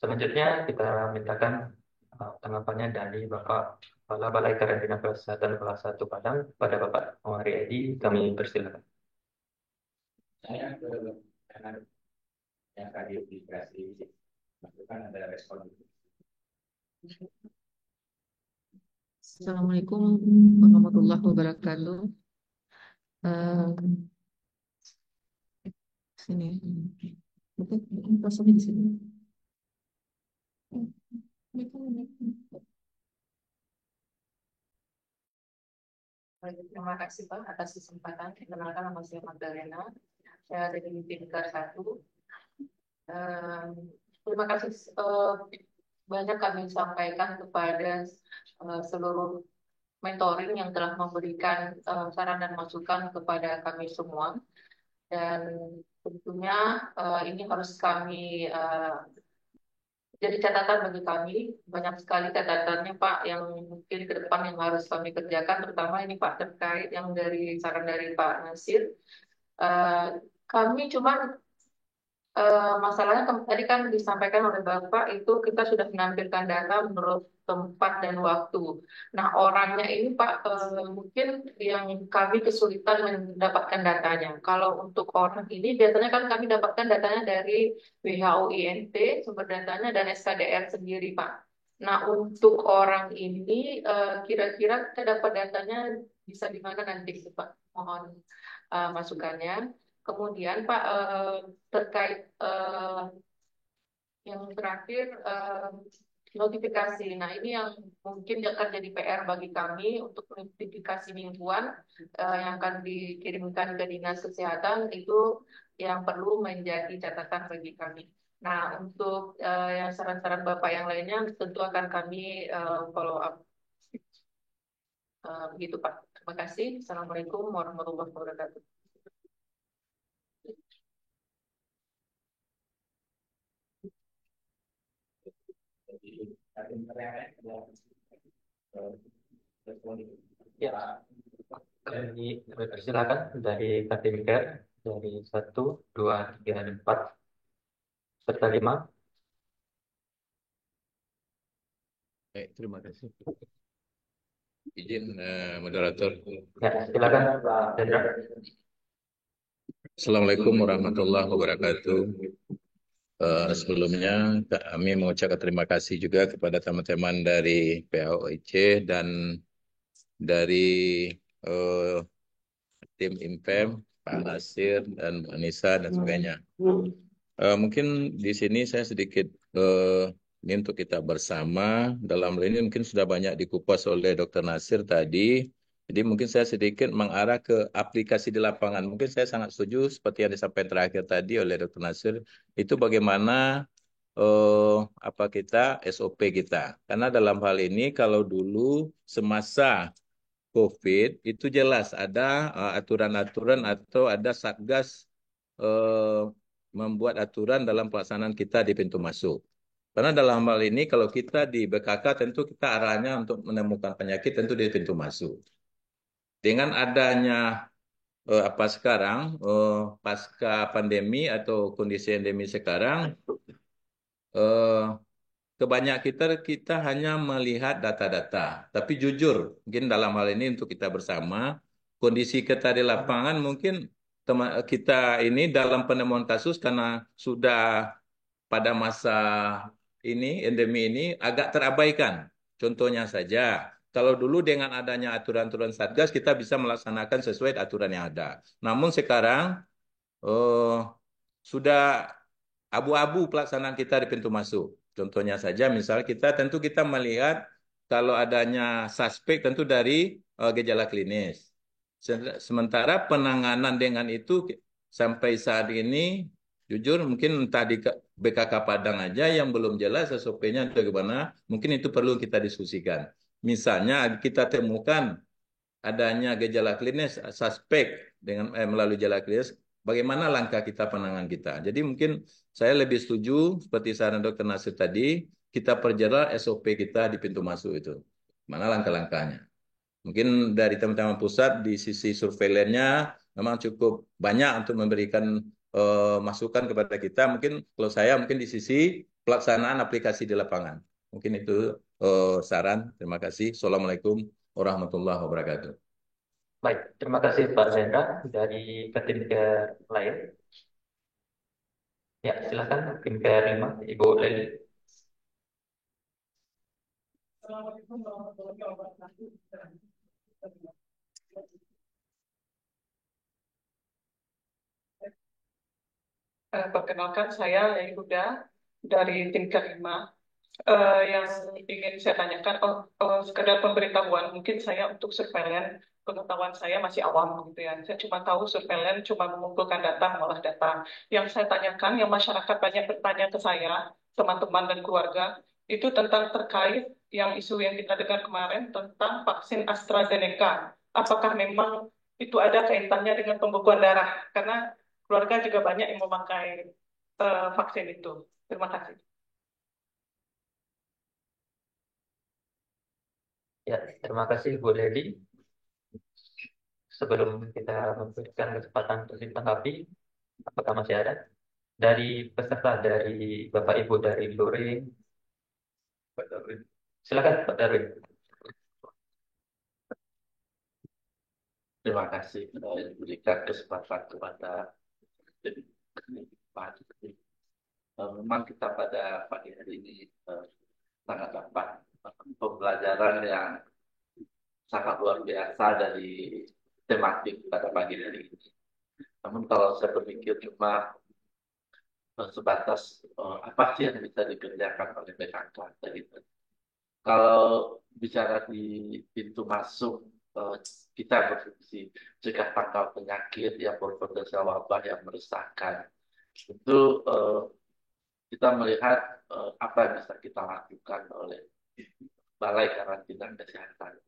Selanjutnya kita mintakan tanggapannya dari Bapak Kepala Balai Karantina Kesehatan Kelas 1 Padang pada Bapak Muhammad Edi. Kami persilakan. Saya karena yang tadi dikasih masukan ada respon. Assalamualaikum warahmatullahi wabarakatuh. Sini, oke, pasangnya di sini. Terima kasih Pak atas kesempatan. Kenalkan nama saya Magdalena. Saya dari tim GAR 1. Terima kasih banyak kami sampaikan kepada seluruh mentoring yang telah memberikan saran dan masukan kepada kami semua. Dan tentunya ini harus kami jadi catatan bagi kami. Banyak sekali catatannya Pak yang mungkin ke depan yang harus kami kerjakan, terutama ini Pak terkait yang dari saran dari Pak Nasir. Kami cuma masalahnya tadi kan disampaikan oleh Bapak itu kita sudah menampilkan data menurut tempat dan waktu. Nah, orangnya ini Pak mungkin yang kami kesulitan mendapatkan datanya. Kalau untuk orang ini biasanya kan kami dapatkan datanya dari WHO INT sumber datanya dan SKDR sendiri Pak. Nah, untuk orang ini kira-kira kita dapat datanya bisa di mana nanti Pak? Mohon masukannya. Kemudian Pak terkait yang terakhir notifikasi. Nah ini yang mungkin akan jadi PR bagi kami untuk notifikasi mingguan yang akan dikirimkan ke Dinas Kesehatan itu yang perlu menjadi catatan bagi kami. Nah untuk yang saran-saran Bapak yang lainnya tentu akan kami follow up. Begitu Pak. Terima kasih. Assalamualaikum warahmatullahi wabarakatuh. Ya, kami persilakan dari Katim Care dari 1, 2, 3, 4 serta 5. Baik, terima kasih. Izin moderator. Ya, silakan Pak Dendra. Assalamualaikum warahmatullahi wabarakatuh. Sebelumnya kami mengucapkan terima kasih juga kepada teman-teman dari PAOIC dan dari tim IMPEM, Pak Nasir dan Mbak Nisa dan sebagainya. Mungkin di sini saya sedikit ini untuk kita bersama dalam hal ini mungkin sudah banyak dikupas oleh Dr. Nasir tadi. Jadi mungkin saya sedikit mengarah ke aplikasi di lapangan. Mungkin saya sangat setuju seperti yang disampaikan terakhir tadi oleh Dr. Nasir itu bagaimana apa kita SOP kita. Karena dalam hal ini kalau dulu semasa COVID itu jelas ada aturan-aturan atau ada satgas eh, membuat aturan dalam pelaksanaan kita di pintu masuk. Karena dalam hal ini kalau kita di BKK tentu kita arahnya untuk menemukan penyakit tentu di pintu masuk. Dengan adanya apa sekarang pasca pandemi atau kondisi endemi sekarang eh, kebanyakan kita hanya melihat data-data. Tapi jujur, mungkin dalam hal ini untuk kita bersama, kondisi kita di lapangan mungkin kita ini dalam penemuan kasus karena sudah pada masa ini, endemi ini agak terabaikan. Contohnya saja, kalau dulu dengan adanya aturan-aturan Satgas, kita bisa melaksanakan sesuai aturan yang ada. Namun sekarang eh, sudah abu-abu pelaksanaan kita di pintu masuk. Contohnya saja, misal tentu kita melihat kalau adanya suspek tentu dari gejala klinis. Sementara penanganan dengan itu sampai saat ini, jujur mungkin entah di BKK Padang aja yang belum jelas SOP-nya bagaimana, mungkin itu perlu kita diskusikan. Misalnya kita temukan adanya gejala klinis suspek dengan melalui gejala klinis, bagaimana langkah kita penanganan kita. Jadi mungkin saya lebih setuju seperti saran Dr. Nasir tadi, kita perjelas SOP kita di pintu masuk itu. Mana langkah-langkahnya. Mungkin dari teman-teman pusat di sisi surveillance-nya memang cukup banyak untuk memberikan masukan kepada kita. Mungkin kalau saya mungkin di sisi pelaksanaan aplikasi di lapangan. Mungkin itu saran. Terima kasih. Assalamualaikum warahmatullahi wabarakatuh. Baik, terima kasih Pak Zendra dari tim care lain. Ya, silakan tim care 5, Ibu Leli. Assalamualaikum warahmatullahi wabarakatuh. Perkenalkan saya Huda dari tim kelima. Yang ingin saya tanyakan, sekedar pemberitahuan, mungkin saya untuk surveillance, pengetahuan saya masih awam gitu ya. Saya cuma tahu surveillance cuma mengumpulkan data, mengolah data. Yang saya tanyakan, yang masyarakat banyak bertanya ke saya, teman-teman dan keluarga, itu tentang terkait yang isu yang kita dengar kemarin tentang vaksin AstraZeneca. Apakah memang itu ada kaitannya dengan pembekuan darah? Karena keluarga juga banyak yang memakai vaksin itu. Terima kasih. Ya, terima kasih Bu Leli. Sebelum kita memberikan kesempatan untuk ditanggapi, apakah masih ada dari peserta dari Bapak Ibu dari Luring? Pak Darwin. Silakan Pak Darwin. Terima kasih diberikan kesempatan kepada Pak. Memang kita pada pagi hari ini sangat dapat pembelajaran yang sangat luar biasa dari tematik pada pagi hari ini. Namun kalau saya berpikir cuma sebatas apa sih yang bisa dikerjakan oleh BKK tadi. Kalau bicara di pintu masuk, kita berfungsi cegah tangkal penyakit yang berpotensial wabah yang meresahkan. Itu kita melihat apa yang bisa kita lakukan oleh Balai Karantina Kesehatan.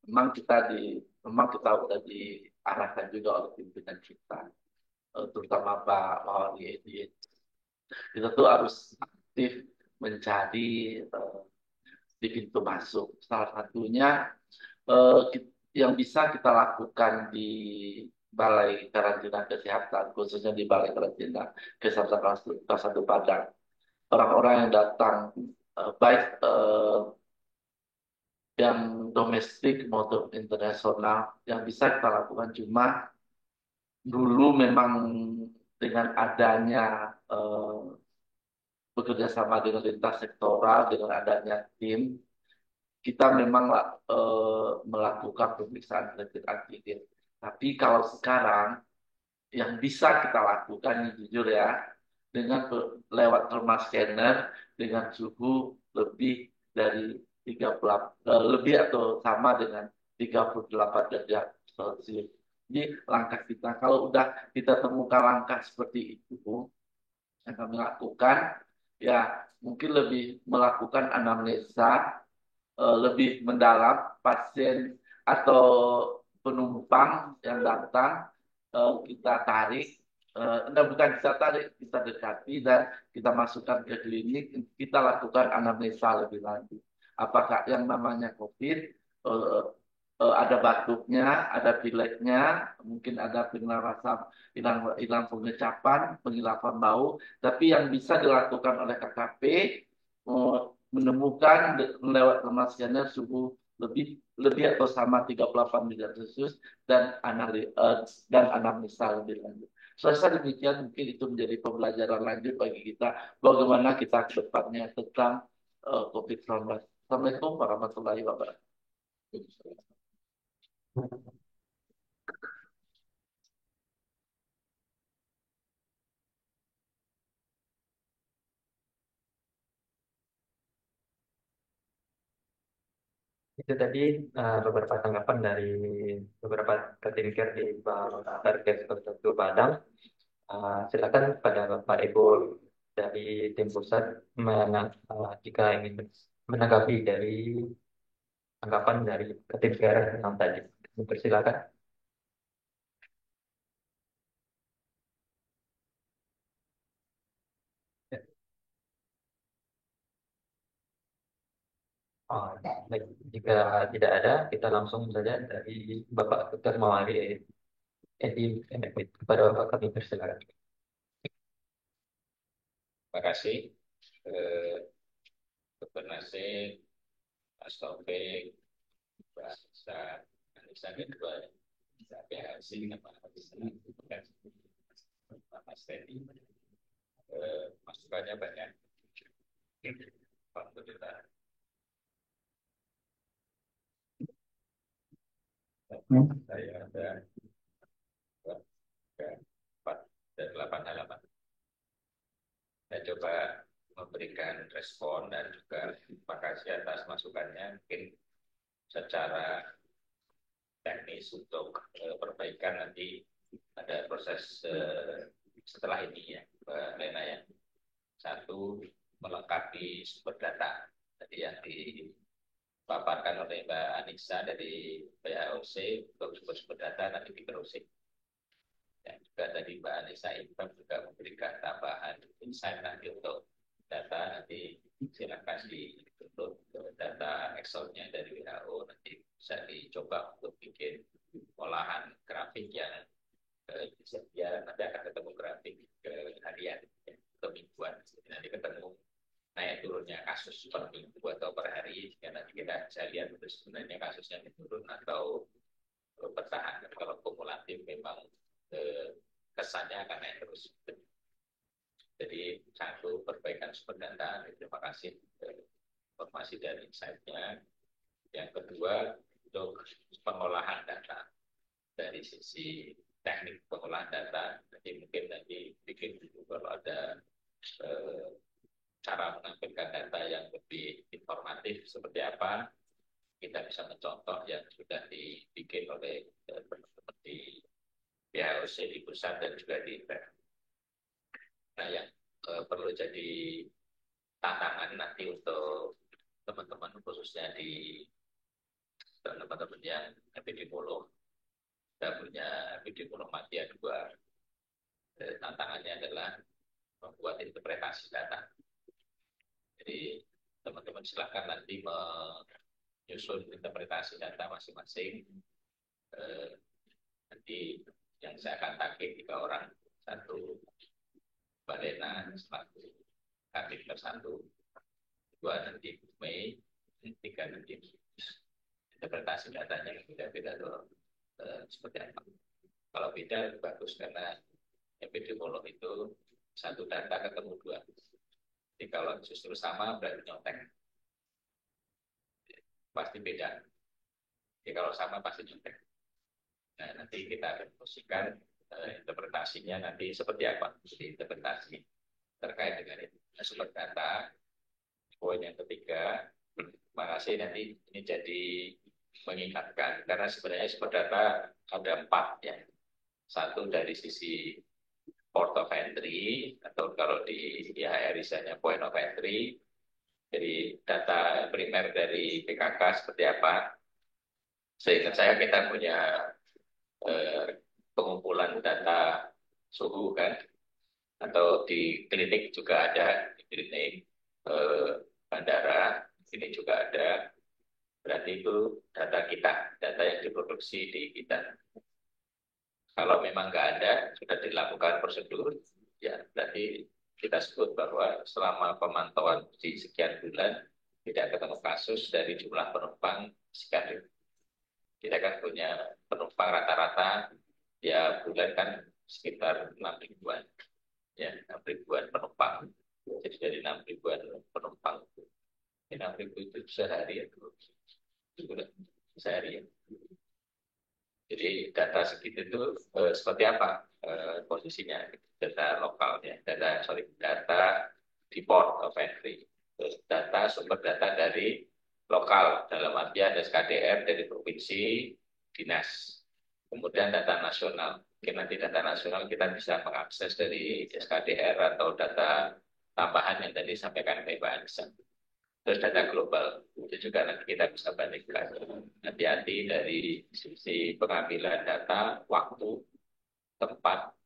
Memang kita sudah diarahkan juga oleh pimpinan kita, terutama Pak Mawari Edi. Kita tuh harus aktif mencari di pintu masuk. Salah satunya yang bisa kita lakukan di Balai Karantina Kesehatan, khususnya di Balai Karantina Kesehatan kelas 1 Padang. Orang-orang yang datang, baik yang domestik maupun internasional, yang bisa kita lakukan cuma dulu memang dengan adanya bekerja sama dengan lintas sektoral, dengan adanya tim, kita memang melakukan pemeriksaan rapid antigen. Tapi kalau sekarang yang bisa kita lakukan jujur ya, dengan lewat thermal scanner dengan suhu lebih dari 30 lebih atau sama dengan 38 derajat Celcius. Jadi langkah kita kalau udah kita temukan langkah seperti itu yang kami lakukan ya mungkin lebih melakukan anamnesa lebih mendalam pasien atau penumpang yang datang kita tarik, bukan kita tarik, kita dekati dan kita masukkan ke klinik, kita lakukan anamnesa lebih lanjut. Apakah yang namanya COVID ada batuknya, ada pileknya, mungkin ada penghilang rasa, hilang pengecapan, penghilapan bau, tapi yang bisa dilakukan oleh KKP menemukan lewat thermal scanner suhu lebih lebih atau sama 38 derajat Celcius dan anamnesa lebih lanjut. Saya demikian mungkin itu menjadi pembelajaran lanjut bagi kita bagaimana kita ke depannya tentang COVID-19. Assalamualaikum warahmatullahi wabarakatuh. Itu tadi beberapa tanggapan dari beberapa ketinggian di Satgas Satu Padang. Silakan pada Bapak Ibu dari tim pusat jika ingin menanggapi dari tanggapan dari ketinggian yang tadi. Persilakan. Baik. Jika tidak ada, kita langsung saja dari Bapak Dr. Mawari Edi kepada Bapak kami persilakan. Terima kasih. Dr. Nasir, Mas Taufik, Mbak Anissa kedua, sampai hasil nama Mas Teddy. Masukannya banyak. Alhamdulillah. Saya ada 4 dan 8 halaman. Saya coba memberikan respon dan juga terima kasih atas masukannya. Mungkin secara teknis untuk perbaikan nanti ada proses setelah ini ya, Mbak Lena ya. Satu, melengkapi sumber data tadi yang dipaparkan oleh Mbak Anissa dari PAOC untuk sumber data nanti di browsing. Dan juga tadi Mbak Anissa Ibrahim juga memberikan tambahan insight nanti untuk data nanti silakan untuk data Excel-nya dari WHO nanti bisa dicoba untuk bikin olahan grafik yang biar nanti akan ketemu grafik harian ya, atau mingguan. Jadi nanti ketemu naik turunnya kasus per minggu atau per hari, ya nanti kita bisa lihat itu sebenarnya kasusnya menurun atau bertahan. Kalau kumulatif memang kesannya akan naik terus. Jadi satu, perbaikan sumber data. Terima kasih informasi dan insight-nya. Yang kedua, untuk pengolahan data dari sisi teknik pengolahan data. Nanti mungkin bikin dulu kalau ada cara menampilkan data yang lebih informatif seperti apa. Kita bisa mencontoh yang sudah dibikin oleh teman-teman di PAOC di pusat dan juga di IPER. Nah, yang perlu jadi tantangan nanti untuk teman-teman khususnya di teman-teman yang epidemiolog, kita punya epidemiolog media 2. Tantangannya adalah membuat interpretasi data. Jadi teman-teman silakan nanti menyusun interpretasi data masing-masing. Nanti yang saya akan tagih 3 orang, 1 Mbak Lena selaku Kadif Satu, 2 nanti Mei, 3 nanti interpretasi datanya yang beda-beda seperti apa. Kalau beda bagus karena epidemiolog itu satu data ketemu 2. Jadi kalau justru sama berarti nyontek. Pasti beda. Jadi kalau sama pasti nyontek. Nah, nanti kita akan diskusikan interpretasinya nanti seperti apa. Jadi interpretasi terkait dengan itu. Nah, sumber data, poin yang ketiga, terima kasih nanti ini jadi mengingatkan karena sebenarnya sumber data ada 4 ya. Satu dari sisi port of entry atau kalau di IHR misalnya point of entry. Jadi data primer dari PKK seperti apa? Seingat saya kita punya pengumpulan data suhu kan, atau di klinik juga ada, di klinik bandara ini juga ada. Berarti itu data kita, data yang diproduksi di kita. Kalau memang nggak ada, sudah dilakukan prosedur, ya berarti kita sebut bahwa selama pemantauan di sekian bulan tidak ketemu kasus dari jumlah penumpang sekian. Kita kan punya penumpang rata-rata ya bulan kan sekitar 6 ribuan, ya 6 ribuan penumpang. Jadi dari 6 ribuan penumpang, 6 ribu itu sehari itu sehari. Jadi data segitu itu seperti apa posisinya? Data lokalnya, data di port of entry, terus data sumber data dari lokal dalam artian SKDR dari provinsi, dinas, kemudian data nasional. Mungkin nanti data nasional kita bisa mengakses dari SKDR atau data tambahan yang tadi sampaikan Pak Anissa. Terus data global, itu juga nanti kita bisa bandingkan. Hati-hati dari sisi pengambilan data, waktu, tempat,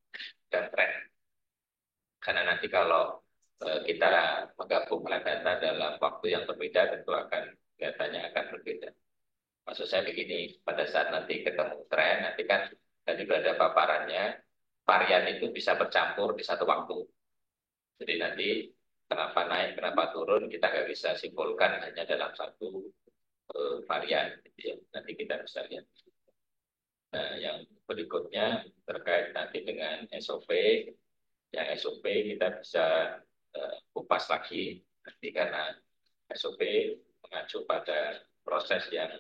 dan tren. Karena nanti kalau kita menggabungkan data dalam waktu yang berbeda, tentu akan datanya akan berbeda. Maksud saya begini, pada saat nanti ketemu tren, nanti kan tadi berada paparannya, varian itu bisa bercampur di satu waktu. Jadi nanti kenapa naik, kenapa turun, kita nggak bisa simpulkan hanya dalam satu varian. Ya, nanti kita bisa lihat. Nah, yang berikutnya terkait nanti dengan SOP. Yang SOP kita bisa kupas lagi nanti karena SOP mengacu pada proses yang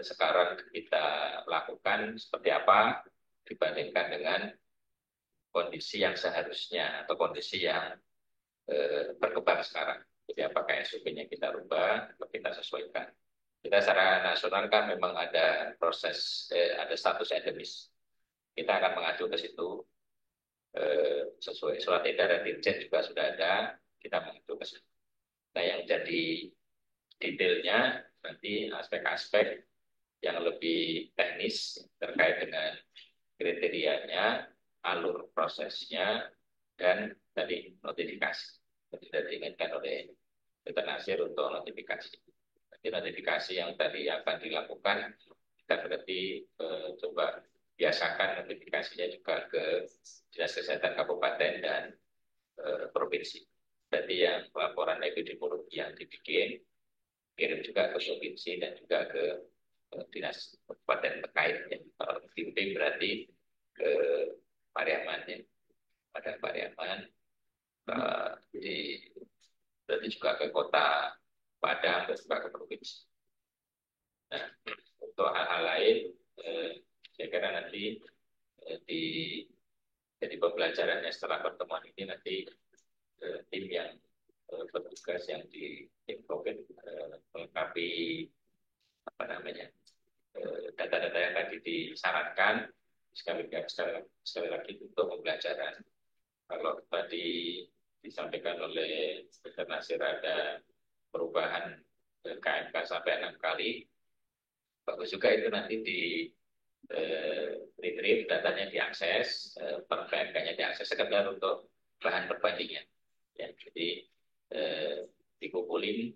sekarang kita lakukan seperti apa dibandingkan dengan kondisi yang seharusnya atau kondisi yang berkembang sekarang. Jadi apakah SOP-nya kita rubah atau kita sesuaikan. Kita secara nasional kan memang ada proses, ada status endemis. Kita akan mengacu ke situ sesuai surat edaran Dirjen juga sudah ada, kita mengacu ke situ. Nah yang jadi detailnya nanti aspek-aspek yang lebih teknis terkait dengan kriterianya, alur prosesnya, dan tadi notifikasi. Tidak diinginkan oleh Dr. Nasir untuk notifikasi. Nanti notifikasi yang tadi akan dilakukan, kita berarti coba biasakan notifikasinya juga ke Dinas Kesehatan Kabupaten dan provinsi. Jadi yang laporan epidemiologi yang dibikin, kirim juga ke provinsi dan juga ke Dinas Kabupaten terkait. Kalau tim berarti ke Pariaman, ya. Pada Pariaman, berarti juga ke kota Padang dan juga ke provinsi. Nah, untuk hal-hal lain, saya kira nanti jadi pembelajarannya setelah pertemuan ini nanti tim yang bertugas yang di tim COVID melengkapi apa namanya data-data yang tadi disarankan sekali lagi untuk pembelajaran. Kalau tadi disampaikan oleh Dr. Nasir ada perubahan KMK sampai 6 kali, bagus juga itu nanti di retrieve, datanya diakses, per PMK-nya diakses sekedar untuk bahan perbandingan. Ya, jadi dikumpulin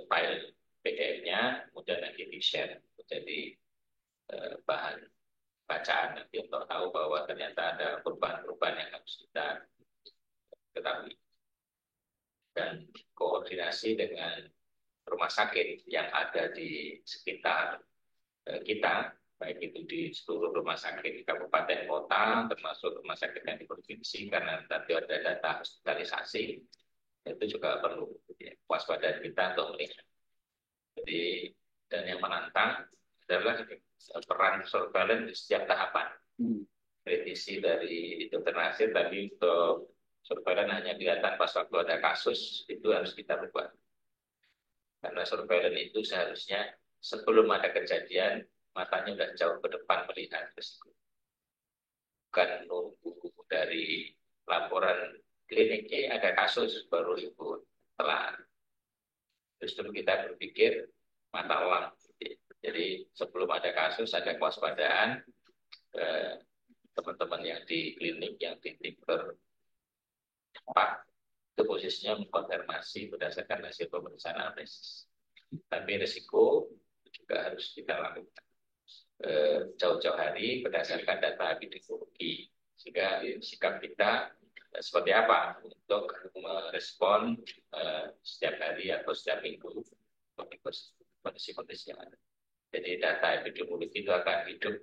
file PDF-nya, kemudian nanti di-share menjadi bahan bacaan nanti untuk tahu bahwa ternyata ada perubahan-perubahan yang harus kita ketahui. Dan koordinasi dengan rumah sakit yang ada di sekitar kita, baik itu di seluruh rumah sakit di kabupaten kota, termasuk rumah sakit yang di provinsi, karena nanti ada data hospitalisasi, itu juga perlu waspada kita untuk melihat. Jadi, dan yang menantang adalah peran surveillance di setiap tahapan. Kritisi dari Dr. Nasir tadi untuk surveillance hanya kelihatan pas waktu ada kasus, itu harus kita rubah. Karena surveillance itu seharusnya sebelum ada kejadian, matanya sudah jauh ke depan melihat risiko. Bukan nunggu dari laporan klinik, ada kasus, baru ibu telah. Justru kita berpikir mata uang. Jadi sebelum ada kasus, ada kewaspadaan, teman-teman yang di klinik, yang di tim tempat, itu posisinya mengkonfirmasi berdasarkan hasil pemeriksaan anamnesis. Tapi risiko juga harus kita lakukan jauh-jauh hari berdasarkan data epidemiologi. Sehingga sikap kita seperti apa untuk merespon setiap hari atau setiap minggu kondisi-kondisi yang ada. Jadi data epidemiologi itu akan hidup,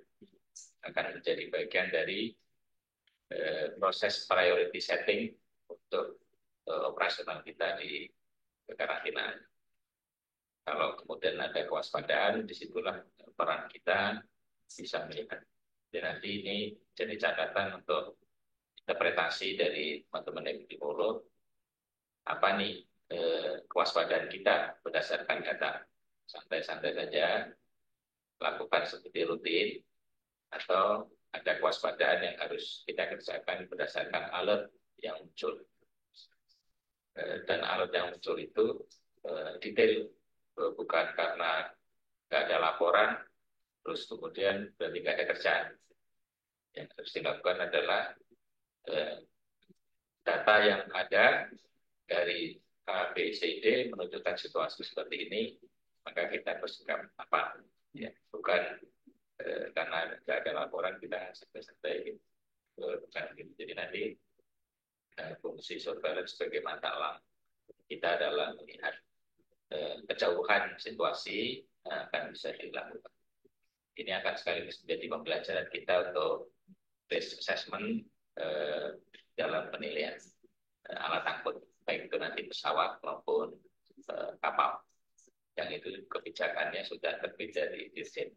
akan menjadi bagian dari proses priority setting untuk operasional kita di karantina. Kalau kemudian ada kewaspadaan, disitulah peran kita bisa melihat. Dan nanti ini jadi catatan untuk interpretasi dari teman-teman epidemiolog, apa nih kewaspadaan kita berdasarkan data. Santai-santai saja, lakukan seperti rutin, atau ada kewaspadaan yang harus kita kerjakan berdasarkan alert yang muncul. Dan alert yang muncul itu detail, bukan karena nggak ada laporan, terus kemudian berarti nggak ada kerjaan. Yang harus dilakukan adalah data yang ada dari A, B, C, D menunjukkan situasi seperti ini, maka kita bersikap apa? Ya, bukan karena nggak ada laporan kita santai-santai gitu. Bukan gitu. Jadi nanti fungsi surveillance sebagai mata uang kita adalah melihat kejauhan situasi akan bisa dilakukan. Ini akan sekaligus menjadi pembelajaran kita untuk risk assessment dalam penilaian alat angkut, baik itu nanti pesawat maupun kapal. Yang itu kebijakannya sudah terbit dari Dirjen.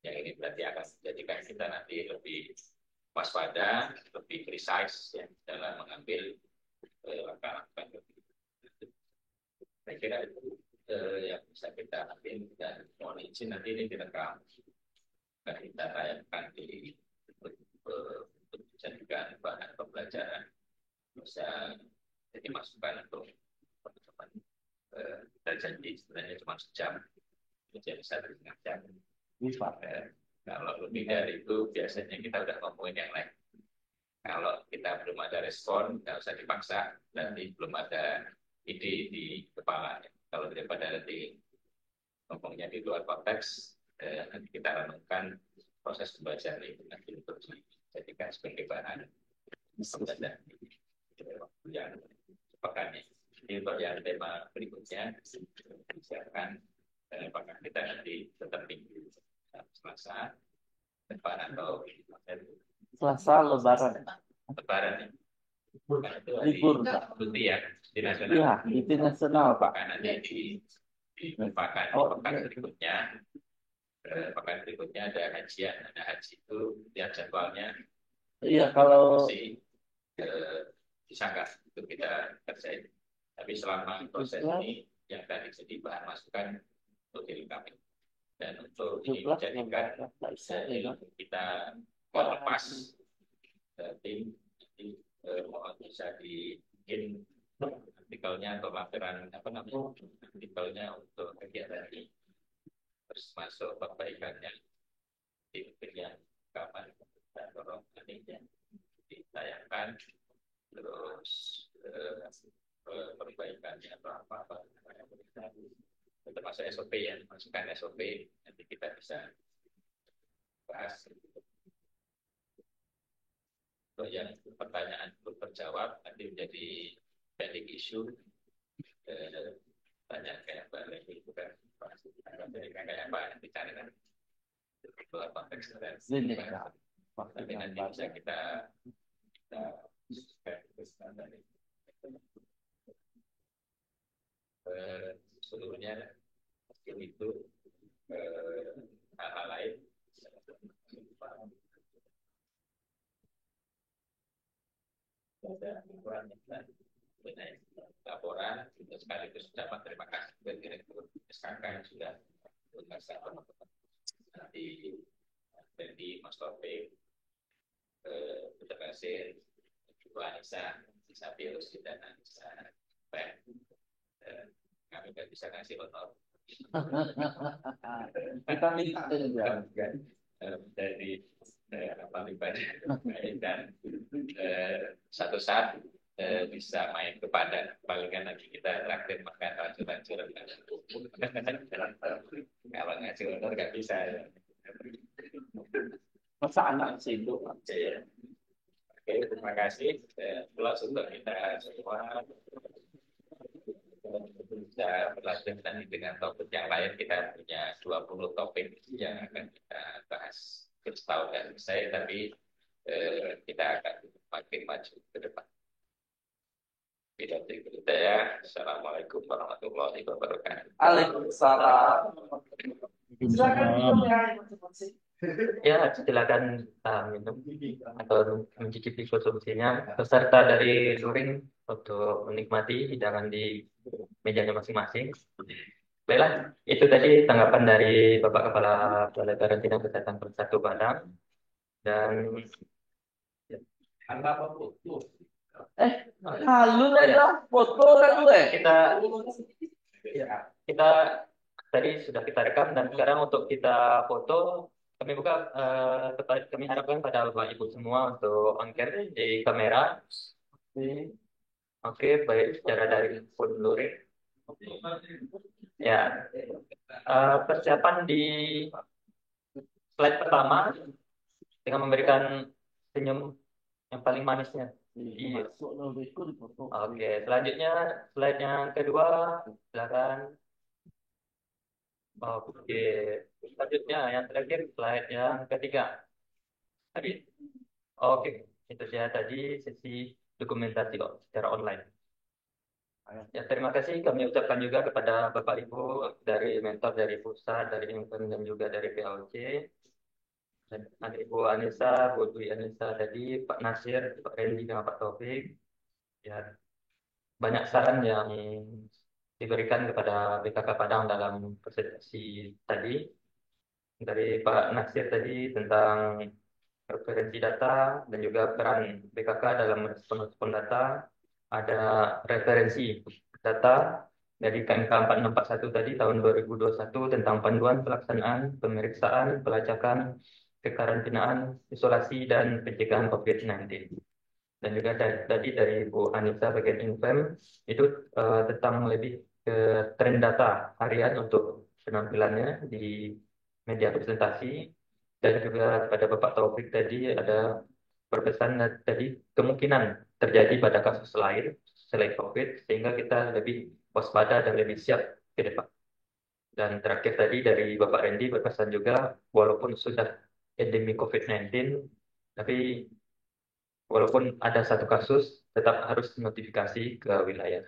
Yang ini berarti akan menjadikan kita nanti lebih waspada, lebih precise ya, dalam mengambil langkah-langkah. Saya kira itu yang bisa kita ambil, dan mohon izin nanti ini direkam dan kita tayangkan untuk dijadikan bahan pembelajaran, bisa jadi masukan untuk teman-teman. Kita janji sebenarnya cuma sejam, jadi 1,5 jam. Kalau lebih dari itu biasanya kita udah ngomongin yang lain. Kalau kita belum ada respon, nggak usah dipaksa, nanti belum ada ide di kepala. Kalau daripada nanti ngomongnya di luar konteks, nanti kita renungkan proses pembelajaran itu nanti untuk dijadikan sebagai bahan pembelajaran yang pekannya. Jadi untuk yang tema berikutnya, silakan apakah kita nanti tetap minggu Selasa depan atau Selasa Lebaran. Lebaran ya. Bukan itu hari Libur, cuti ya di nasional. Iya, di nasional, Pak. Karena nanti di pekan berikutnya, pekan berikutnya ada hajian, ada haji itu lihat jadwalnya. Iya, kalau masih bisa nggak itu kita kerjain. Tapi selama proses ini yang tadi jadi bahan masukan untuk dilengkapi. Dan untuk dijadikan kita melepas tim nanti mohon bisa dibikin artikelnya atau laporan artikelnya untuk kegiatan ini, terus masuk perbaikannya tim yang kapan dan tolong nantinya ditayangkan, terus perbaikannya atau apa termasuk SOP ya, masukkan SOP, nanti kita bisa bahas. Untuk yang pertanyaan belum terjawab nanti menjadi pending issue. Tanya kayak apa lagi, bukan jadi kayak apa bicara kan luar konteks tapi nanti bisa kita seluruhnya itu hal-hal lain. Laporan untuk sekaligus ucapan terima kasih kepada Direktur SKK yang sudah menjelaskan teman-teman. Nanti dari Mas Taufik, Dr. Basir, Ibu Anissa, Isabel, dan Anissa, kami nggak bisa ngasih honor. Kita minta juga. Dari apa dan satu saat bisa main ke Padang, palingan nanti kita traktir makan lancur-lancur. Kalau ngasih honor nggak bisa. Masa anak sibuk. Oke, terima kasih. Langsung untuk kita semua bisa berlanjut nanti dengan topik yang lain. Kita punya 20 topik yang akan kita bahas setahun dan selesai, tapi kita akan makin maju ke depan. Pidato kita ya. Assalamualaikum warahmatullahi wabarakatuh. Waalaikumsalam. Ya, silakan minum atau mencicipi konsumsinya. Peserta dari luring untuk menikmati hidangan di mejanya masing-masing. Baiklah, itu tadi tanggapan dari Bapak Kepala Balai Karantina Kesehatan Persatu Padang. Dan Apa foto? Lu lah foto kan lu kita tadi sudah kita rekam dan sekarang untuk kita foto kami buka kami harapkan pada Bapak Ibu semua untuk on cam di kamera. Oke, baik secara dari pun luring. Ya, persiapan di slide pertama dengan memberikan senyum yang paling manisnya. Iya. Oke, selanjutnya slide yang kedua, silakan. Oke, selanjutnya yang terakhir slide yang ketiga. Tadi, oke, itu saya tadi sesi dokumentasi secara online. Ya, terima kasih kami ucapkan juga kepada Bapak Ibu dari mentor dari pusat, dari Inven dan juga dari PLC. Dan ada Ibu Anissa, Bu Dwi Anissa tadi, Pak Nasir, Pak Randy, dan Pak Taufik. Ya, banyak saran yang diberikan kepada BKK Padang dalam presentasi tadi. Dari Pak Nasir tadi tentang referensi data dan juga peran BKK dalam merespon data. Ada referensi data dari KMK 4641 tadi tahun 2021 tentang panduan pelaksanaan, pemeriksaan, pelacakan, kekarantinaan, isolasi, dan pencegahan COVID-19. Dan juga tadi dari Bu Anissa bagian Infem itu tentang lebih ke tren data harian untuk penampilannya di media presentasi. Dan juga pada Bapak Taufik tadi ada berpesan tadi kemungkinan terjadi pada kasus lain selain COVID, sehingga kita lebih waspada dan lebih siap ke depan. Dan terakhir tadi dari Bapak Randy berpesan juga, walaupun sudah endemi COVID-19, tapi walaupun ada satu kasus, tetap harus notifikasi ke wilayah.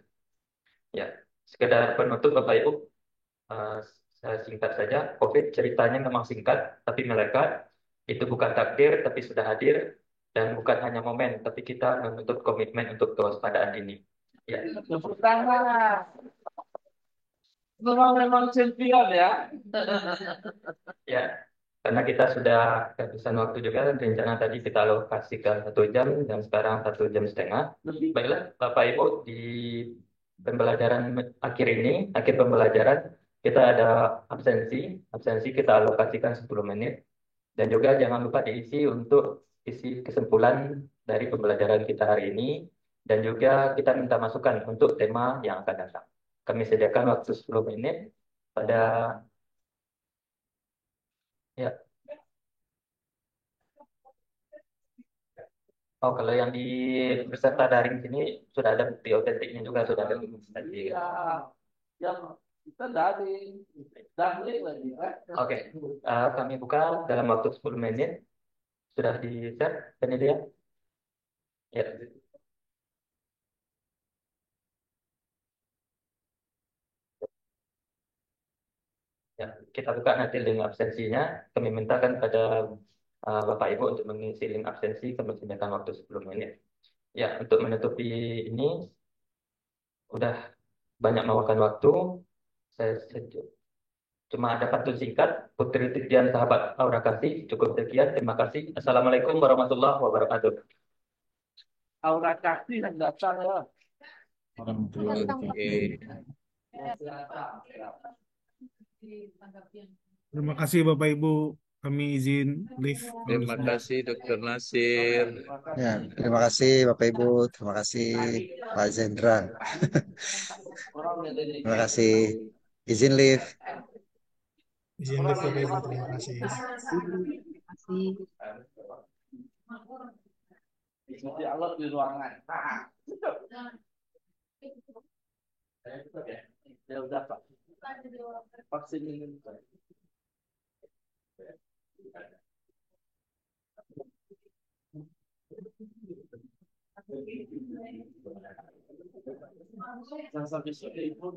Ya, sekedar penutup Bapak Ibu, saya singkat saja. COVID ceritanya memang singkat, tapi melekat. Itu bukan takdir, tapi sudah hadir. Dan bukan hanya momen, tapi kita menuntut komitmen untuk kewaspadaan ini. Ya. Tepuk tangan. Memang champion ya. Ya, karena kita sudah kehabisan waktu juga, rencana tadi kita alokasikan 1 jam, dan sekarang 1,5 jam. Baiklah, Bapak Ibu, di pembelajaran akhir ini, akhir pembelajaran, kita ada absensi kita alokasikan 10 menit. Dan juga jangan lupa diisi untuk isi kesimpulan dari pembelajaran kita hari ini. Dan juga kita minta masukan untuk tema yang akan datang. Kami sediakan waktu 10 menit pada... Ya. Oh, kalau yang di peserta daring sini sudah ada bukti otentiknya juga, sudah ada tadi. Ya, yang kita daring lagi. Oke, kami buka dalam waktu 10 menit. Sudah di-share, ini dia. Ya. Ya, kita buka nanti link absensinya. Kami mintakan pada Bapak Ibu untuk mengisi link absensi, kami sediakan waktu sebelum ini. Ya, untuk menutupi ini, udah banyak memakan waktu. Saya cuma ada pantun singkat. Putri Titian sahabat Aura Kasih. Cukup sekian. Terima kasih. Assalamualaikum warahmatullahi wabarakatuh. Aura kasih yang datang ya. Oke. Terima kasih Bapak Ibu. Kami izin live. Terima kasih Dr. Nasir. Ya, terima kasih Bapak Ibu, terima kasih Pak Zendra. Terima kasih. Izin live. Izin live Bapak Ibu, terima kasih. Ikuti Allah di ruangan. Ya udah Pak. Vaksin ini. Sampai sore itu.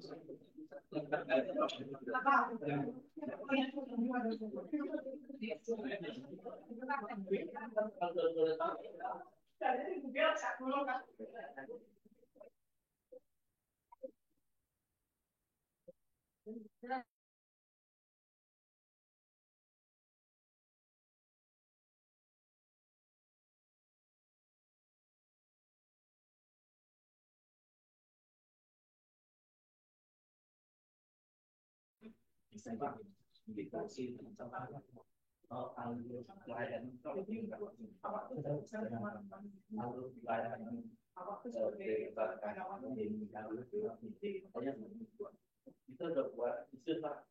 Kita udah buat istilah.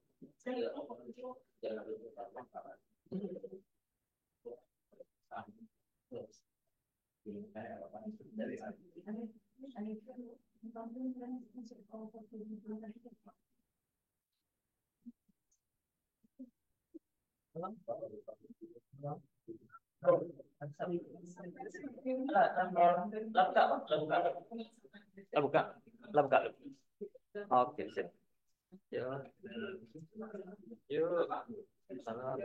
Buka. Oke, sip. Yuk. Yuk. Salam.